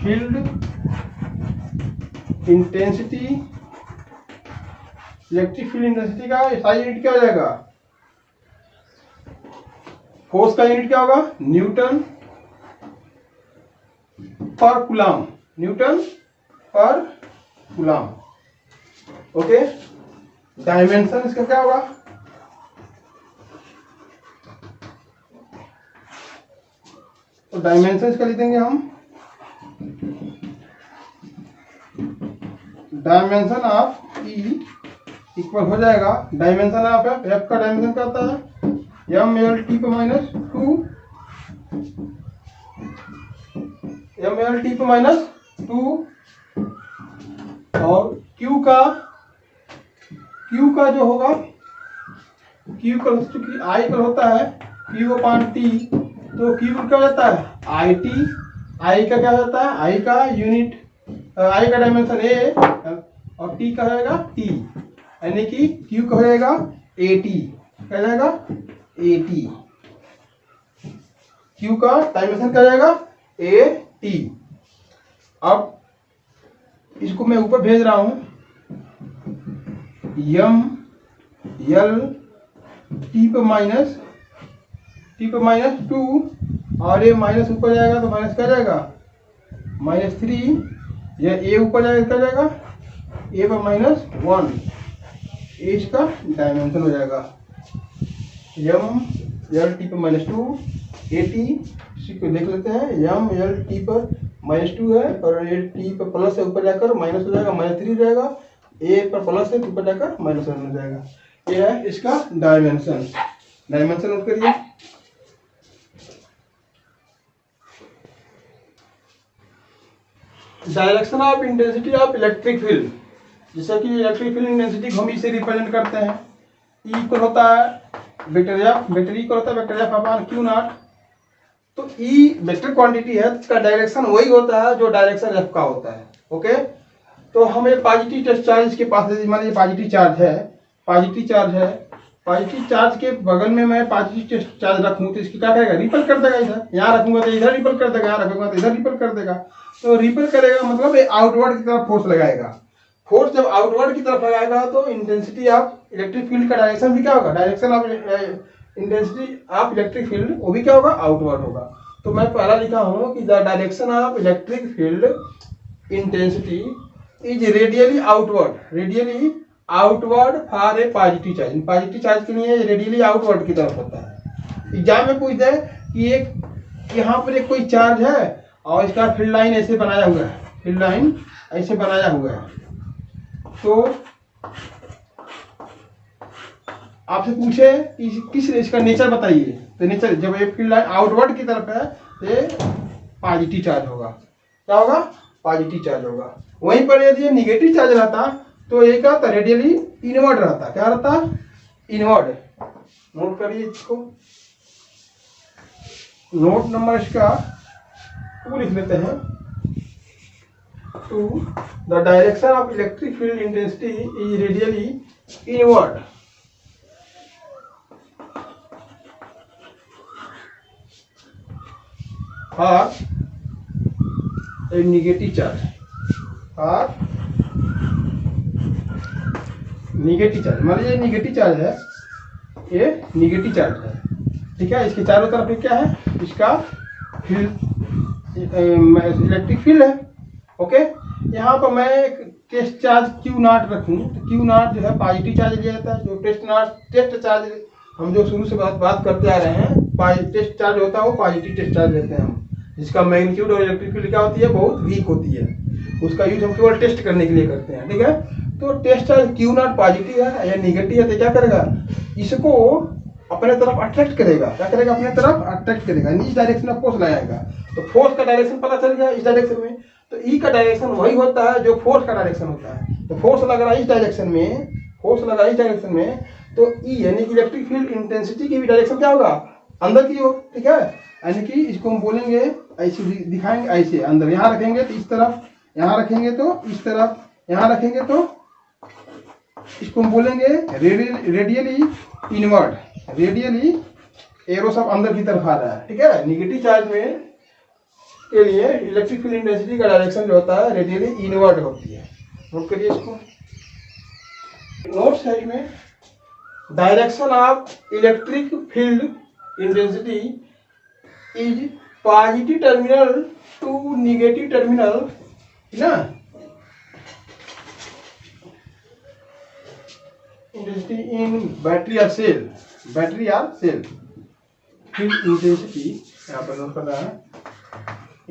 field intensity, electric field intensity का SI यूनिट क्या हो जाएगा? फोर्स का यूनिट क्या होगा? न्यूटन पर कूलम, न्यूटन पर कूलम। ओके, डायमेंशन इसका क्या होगा? तो डायमेंशन इसका लिख देंगे हम, डायमेंशन ऑफ ई इक्वल हो जाएगा डायमेंशन ऑफ एफ का डायमेंशन क्या होता है? MLT पर -2, MLT पर -2 और Q का जो होगा, Q का चूंकि I का होता है Q/T, तो Q क्या हो जाता है? IT, I का क्या होता है? I का यूनिट, I का डायमेंशन A और T का हो जाएगा T, यानी कि Q का हो जाएगा AT, क्या जाएगा? AT। Q का डायमेंशन क्या जाएगा? AT। अब इसको मैं ऊपर भेज रहा हूं, MLT पर -2 और ये माइनस ऊपर जाएगा तो माइनस क्या जाएगा? -3, या A ऊपर जाएगा क्या जाएगा? A पर -1, इसका डायमेंशन हो जाएगा। MLT पर -2 AT, इसी को देख लेते हैं। MLT पर -2 है और AT पर प्लस है, ऊपर जाकर माइनस हो जाएगा, -3 हो जाएगा। A पर प्लस है, ऊपर जाकर -1 हो जाएगा। ये है इसका डायमेंशन। डायमेंशन नोट करिए। Direction of intensity of electric field, जैसे कि इलेक्ट्रिक फील्ड इंटेंसिटी हम इसे रिप्रेजेंट करते हैं। E इक्वल होता है वेक्टर इक्वल होता है vector F upon Q not. तो E वेक्टर क्वांटिटी है, इसका डायरेक्शन वही होता है जो डायरेक्शन F का होता है। ओके, तो हम एक पॉजिटिव टेस्ट चार्ज के पास, मान लीजिए पॉजिटिव चार्ज है, पॉजिटिव चार्ज के बगल में मैं पॉजिटिव टेस्ट चार्ज रखूं तो इसकी क्या करेगा? रिपल कर देगा। इधर यहाँ रखूंगा तो इधर रिपल कर देगा, यहाँ रखूंगा तो इधर रिपल कर देगा। तो रिपल करेगा मतलब आउटवर्ड की तरफ फोर्स लगाएगा। फोर्स जब आउटवर्ड की तरफ लगाएगा तो इंटेंसिटी ऑफ इलेक्ट्रिक फील्ड का डायरेक्शन भी क्या होगा? Direction of intensity of electric field वो भी क्या होगा? आउटवर्ड होगा। तो मैं पहला लिखा हूँ कि the direction of electric field intensity is radially outward for a positive charge. Positive charge के लिए रेडियली आउटवर्ड की तरफ होता है। एग्जाम में पूछते हैं कि एक यहाँ पर एक कोई चार्ज है और इसका फील्ड लाइन ऐसे बनाया हुआ है, फील्ड लाइन ऐसे बनाया हुआ है, तो आपसे पूछे कि किस इसका नेचर बताइए, तो नेचर जब ये फील्ड लाइन आउटवर्ड की तरफ है तो ये पॉजिटिव चार्ज होगा। क्या होगा? पॉजिटिव चार्ज होगा। वहीं पर यदि निगेटिव चार्ज रहता तो ये क्या होता? रेडियली इनवर्ड रहता। क्या रहता? इनवर्ड। नोट करिए इसको, नोट नंबर इसका 2 लिख लेते हैं। 2 the direction of electric field intensity is radially inward for a negative charge, मान लीजिए निगेटिव चार्ज है, ये निगेटिव चार्ज है, ठीक है। इसके चारों तरफ क्या है? इसका फील्ड, इलेक्ट्रिक फील्ड है। ओके, यहाँ पर मैं एक टेस्ट चार्ज Q नॉट रखूँ तो Q नॉट जो है पॉजिटिव चार्ज लिया जाता है। जो टेस्ट चार्ज हम जो शुरू से बात करते आ रहे हैं, टेस्ट चार्ज होता है वो पॉजिटिव टेस्ट चार्ज लेते हैं हम, जिसका मैग्नीट्यूड और इलेक्ट्रिक फील्ड क्या होती है? बहुत वीक होती है। उसका यूज हम केवल टेस्ट करने के लिए करते हैं, ठीक है। तो test charge Q naught positive है या निगेटिव है तो क्या करेगा? इसको अपने तरफ अट्रैक्ट करेगा। क्या करेगा? अपने तरफ अट्रैक्ट करेगा, इस डायरेक्शन में फोर्स लगाएगा। तो फोर्स का डायरेक्शन पता चल गया इस डायरेक्शन में। तो E का डायरेक्शन वही होता है जो फोर्स का डायरेक्शन होता है। तो फोर्स लग रहा है इस डायरेक्शन में, तो E यानी कि इलेक्ट्रिक फील्ड इंटेंसिटी की भी डायरेक्शन क्या होगा? अंदर की ओर, ठीक है। यानी कि इसको हम बोलेंगे ऐसे, दिखाएंगे ऐसे, अंदर यहाँ रखेंगे तो इस तरफ, यहाँ रखेंगे तो इस तरफ, यहाँ रखेंगे तो इसको हम बोलेंगे रेडियली इनवर्ड, रेडियली एरो सब अंदर की तरफ आ रहा है, ठीक है। निगेटिव चार्ज में के लिए इलेक्ट्रिक फील्ड इंटेंसिटी का डायरेक्शन जो होता है रेडियली इनवर्ड होती है। नोट करिए इसको, नोट्स है इसमें। Direction of electric field intensity is positive terminal to negative terminal, ना। इंटेंसिटी इन बैटरी या सेल, बैटरी या सेल फील्ड इंटेंसिटी यहाँ पर नोट करना है।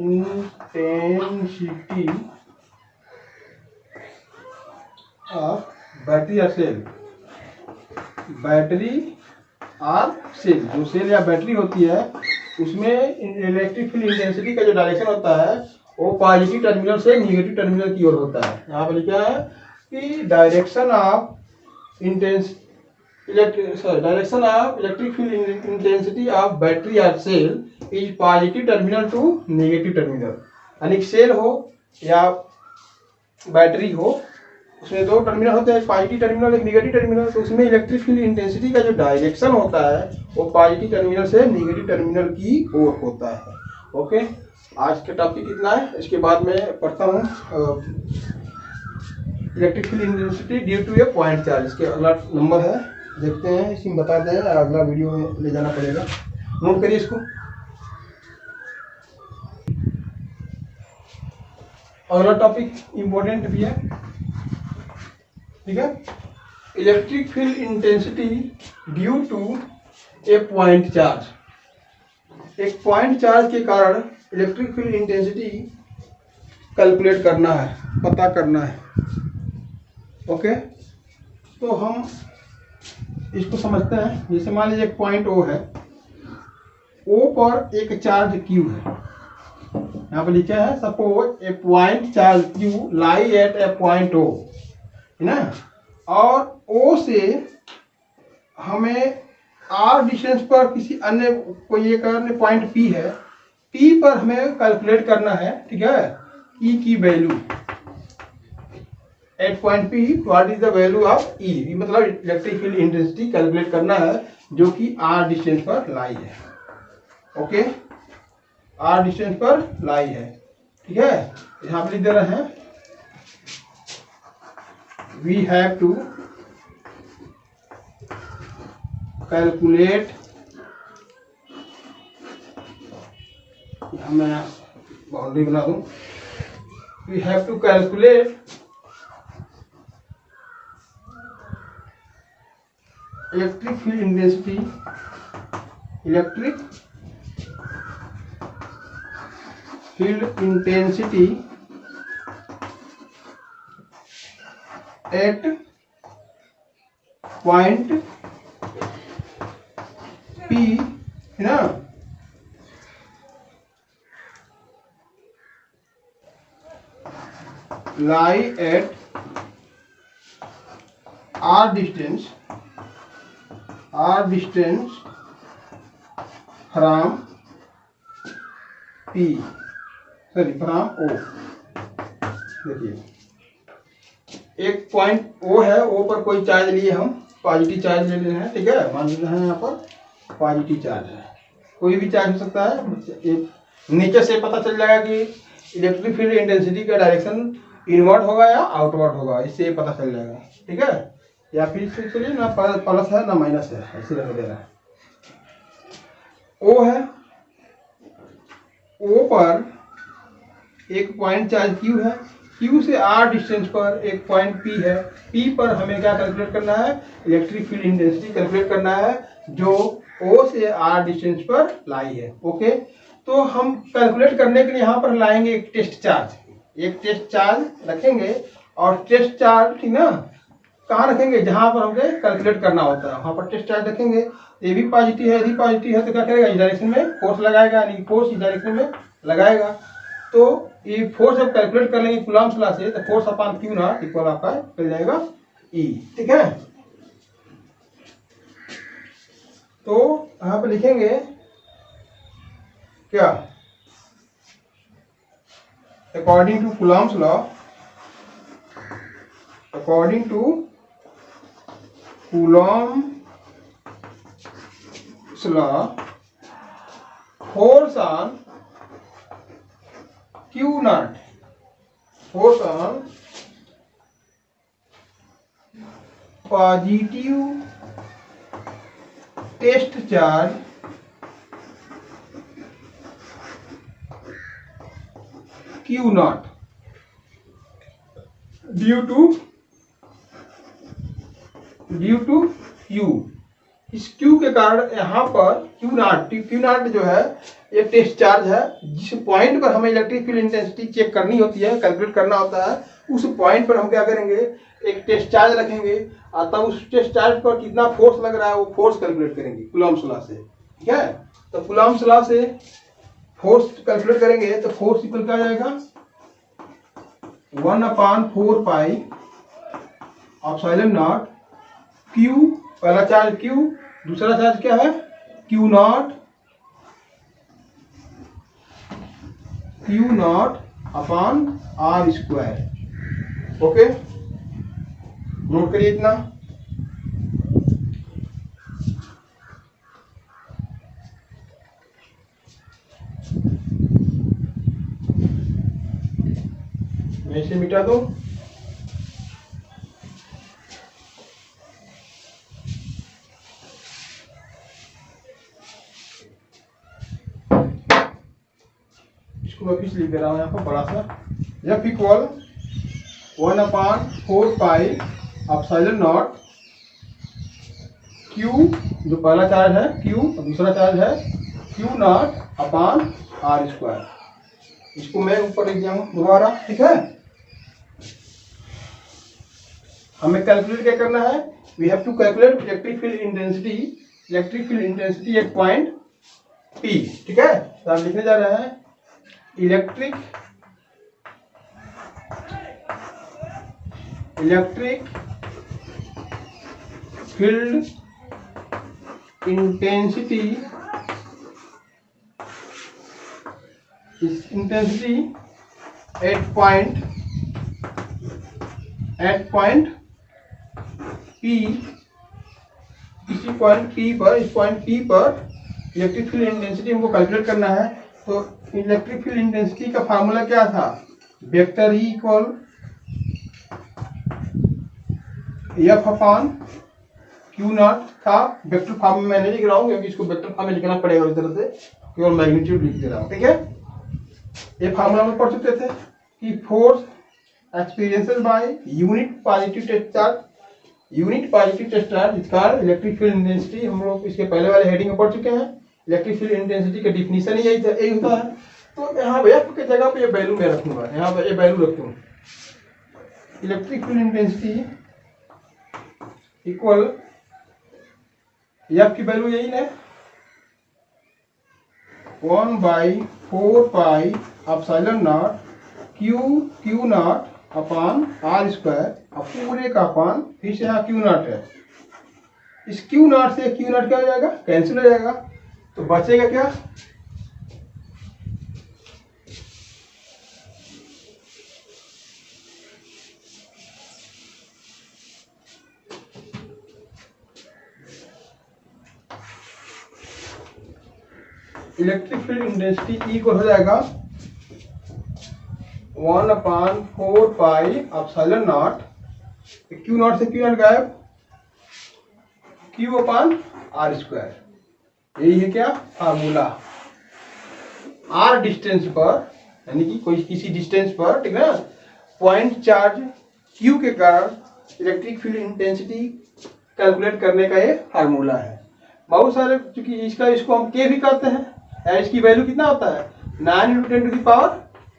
इंटेंसिटी ऑफ बैटरी या सेल, बैटरी और सेल, जो सेल या बैटरी होती है उसमें इलेक्ट्रिक फील्ड इंटेंसिटी का जो डायरेक्शन होता है वो पॉजिटिव टर्मिनल से निगेटिव टर्मिनल की ओर होता है। यहाँ पर लिखा है कि direction of electric field intensity of battery और cell is positive terminal to negative terminal. यानी सेल हो या बैटरी हो, उसमें दो टर्मिनल होते हैं, एक पॉजिटिव टर्मिनल एक निगेटिव टर्मिनल। तो उसमें इलेक्ट्रिक फील्ड इंटेंसिटी का जो डायरेक्शन होता है वो पॉजिटिव टर्मिनल से निगेटिव टर्मिनल की ओर होता है। ओके, आज का टॉपिक इतना है। इसके बाद में पढ़ता हूँ electric field intensity due to a point charge. इसके अगला नंबर है, देखते हैं, इसमें बताते हैं, अगला वीडियो में ले जाना पड़ेगा। नोट करिए इसको। अगला टॉपिक इम्पोर्टेंट भी है, ठीक है। Electric field intensity due to a point charge. एक पॉइंट चार्ज के कारण इलेक्ट्रिक फील्ड इंटेंसिटी कैलकुलेट करना है, पता करना है। ओके, तो हम इसको समझते हैं। जैसे मान लीजिए एक पॉइंट O है, O पर एक चार्ज Q है। यहाँ पर लिखा है suppose A point charge Q lie at a point O, है ना। और O से हमें R डिस्टेंस पर किसी अन्य कोई एक अन्य पॉइंट P है, P पर हमें कैलकुलेट करना है, ठीक है, E की value at point P, what is the value of E, मतलब इलेक्ट्रिक फील्ड इंटेंसिटी कैलकुलेट करना है जो कि R डिस्टेंस पर लाई है। ओके, R डिस्टेंस पर लाई है, ठीक है। यहाँ पर लिख दे रहे हैं we have to calculate, मैं बाउंड्री बना दूं, we have to calculate electric field intensity, electric field intensity at point P, है ना, lie at R distance from P, sorry from O। देखिए एक पॉइंट O है, O पर कोई चार्ज लिए हम, पॉजिटिव चार्ज ले लेना है, ठीक है। मान लेना है यहाँ पर पॉजिटिव चार्ज है, कोई भी चार्ज हो सकता है। नीचे से पता चल जाएगा कि इलेक्ट्रिक फील्ड इंटेंसिटी का डायरेक्शन इनवर्ड होगा या आउटवर्ड होगा, इससे पता चल जाएगा, ठीक है। या फिर चलिए ना प्लस है ना माइनस है, ऐसे रख दे रहा है। O है, O पर एक पॉइंट चार्ज Q है, Q से R डिस्टेंस पर एक पॉइंट P है, P पर हमें क्या कैलकुलेट करना है, इलेक्ट्रिक फील्ड इंटेंसिटी कैलकुलेट करना है जो O से R डिस्टेंस पर लाई है। ओके, तो हम कैलकुलेट करने के लिए यहाँ पर लाएंगे एक टेस्ट चार्ज रखेंगे, और टेस्ट चार्ज, ठीक ना, कहाँ रखेंगे, जहाँ पर हमें कैलकुलेट करना होता है वहाँ पर टेस्ट चार्ज रखेंगे। ये भी पॉजिटिव है, यदि पॉजिटिव है तो क्या करेगा, इस डायरेक्शन में फोर्स लगाएगा, यानी फोर्स इस डायरेक्शन में लगाएगा। तो ये फोर्स जब कैलकुलेट कर लेंगे कूलम्ब्स लॉ से, तो force upon Q not equal आपका मिल जाएगा E, ठीक है। तो यहाँ पे लिखेंगे क्या, according to Coulomb's law, according to Coulomb's law, force on Q naught, force on positive test charge Q naught due to Q। इस Q के कारण यहाँ पर Q नॉट जो है एक टेस्ट चार्ज है, जिस पॉइंट पर हमें इलेक्ट्रिक फील्ड इंटेंसिटी चेक करनी होती है, कैलकुलेट करना होता है, उस पॉइंट पर हम क्या करेंगे, एक टेस्ट चार्ज रखेंगे और तब उस टेस्ट चार्ज पर कितना फोर्स लग रहा है वो फोर्स कैलकुलेट करेंगे कूलॉम्स लॉ से। ठीक है, तो कूलॉम्स लॉ से फोर्स कैलकुलेट करेंगे तो फोर्स इक्वल क्या आ जाएगा, 1/4 पाई एप्सिलॉन नॉट Q, पहला चार्ज Q, दूसरा चार्ज क्या है Q not upon R square. Okay, note करिए इतना। मैं इसे मिटा दूं। मैं फिर लिख दे रहा हूँ यहाँ पर बड़ा सा, F equal 1/4 pi epsilon not Q, जो पहला चार्ज है Q और दूसरा चार्ज है Q not upon R square. इसको मैं ऊपर लिख दिया हूँ दोबारा। ठीक है, हमें कैलकुलेट क्या करना है, we have to calculate electric field intensity at point P। ठीक है, तो हम लिखने जा रहे हैं electric field intensity at point P, इसी पॉइंट P पर, इस पॉइंट P पर इलेक्ट्रिक फील्ड इंटेंसिटी हमको कैलकुलेट करना है। तो इलेक्ट्रिक फील्ड इंटेंसिटी का फार्मूला क्या था, vector E equal F upon Q naught था। वेक्टर फॉर्म में मैं नहीं लिख रहा हूँ क्योंकि इसको वेक्टर फॉर्म में लिखना पड़ेगा इस तरह से, केवल मैग्नीट्यूड लिख दे रहा हूँ। ठीक है, ये फार्मूला में पढ़ चुके थे कि force experienced by unit positive test charge इस कारण इलेक्ट्रिक फील्ड इंटेंसिटी। हम लोग इसके पहले वाले हेडिंग में पढ़ चुके हैं। इलेक्ट्रिक फील्ड इंटेंसिटी का डिफिनीशन ही यही होता है। तो यहाँ F के जगह पे ये वैल्यू मैं रखूंगा, यहाँ पे ये वैल्यू रखूंगा, electric field intensity equal F की वैल्यू यही है 1/4 pi epsilon not Q not upon R square, और पूरे का अपॉन फिर से यहाँ Q नॉट है। इस Q नॉट से Q नॉट क्या हो जाएगा, कैंसिल हो जाएगा, तो बचेगा क्या, इलेक्ट्रिक फील्ड इंटेंसिटी E को हो जाएगा 1/4 pi epsilon not, Q not से Q नॉट गायब, Q अपॉन R स्क्वायर। यही है क्या फार्मूला। R डिस्टेंस पर, यानी कि कोई किसी डिस्टेंस पर, ठीक है, पॉइंट चार्ज Q के कारण इलेक्ट्रिक फील्ड इंटेंसिटी कैलकुलेट करने का ये फार्मूला है। बहुत सारे, क्योंकि इसको हम K भी कहते हैं, इसकी वैल्यू कितना होता है 9 ×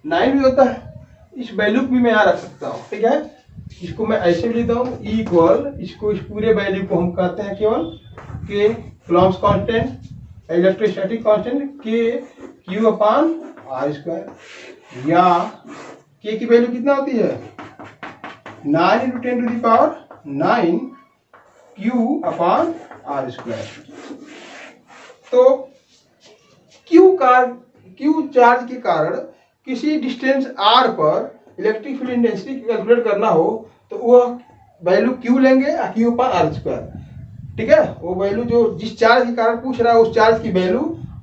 10⁹ भी होता है। इस वैल्यू भी मैं यहाँ रख सकता हूँ। ठीक है, इसको मैं ऐसे भी लिखता हूँ E इक्वल, इसको इस पूरे वैल्यू को हम कहते हैं केवल K Coulomb's constant, electrostatic constant K Q upon R square, या K की वैल्यू कितना होती है 9 × 10⁹ Q अपॉन R स्क्वायर। तो Q चार्ज के कारण किसी डिस्टेंस R पर इलेक्ट्रिक फील्ड इंटेंसिटी कैलकुलेट करना हो तो वह वैल्यू Q लेंगे Q अपॉन R स्क्वायर। ठीक है, वो वैल्यू जो जिस चार्ज के कारण पूछ रहा है उस चार्ज की वैल्यू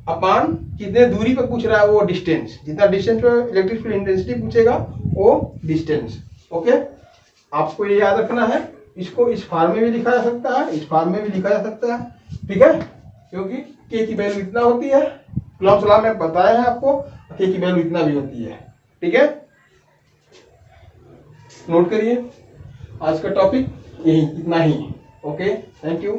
अपान कितने दूरी पर पूछ रहा है वो डिस्टेंस, जितना डिस्टेंस पे इलेक्ट्रिक फील्ड इंटेंसिटी पूछेगा वो डिस्टेंस। ओके, आपको ये याद रखना है। इसको इस फॉर्म में भी लिखा जा सकता है, इस फॉर्म में भी लिखा जा सकता है, ठीक है, क्योंकि के की वैल्यू इतना होती है, कूलम्ब्स लॉ में बताया है आपको, के की वैल्यू इतना भी होती है। ठीक है, नोट करिए, आज का टॉपिक यही इतना ही। Okay, thank you.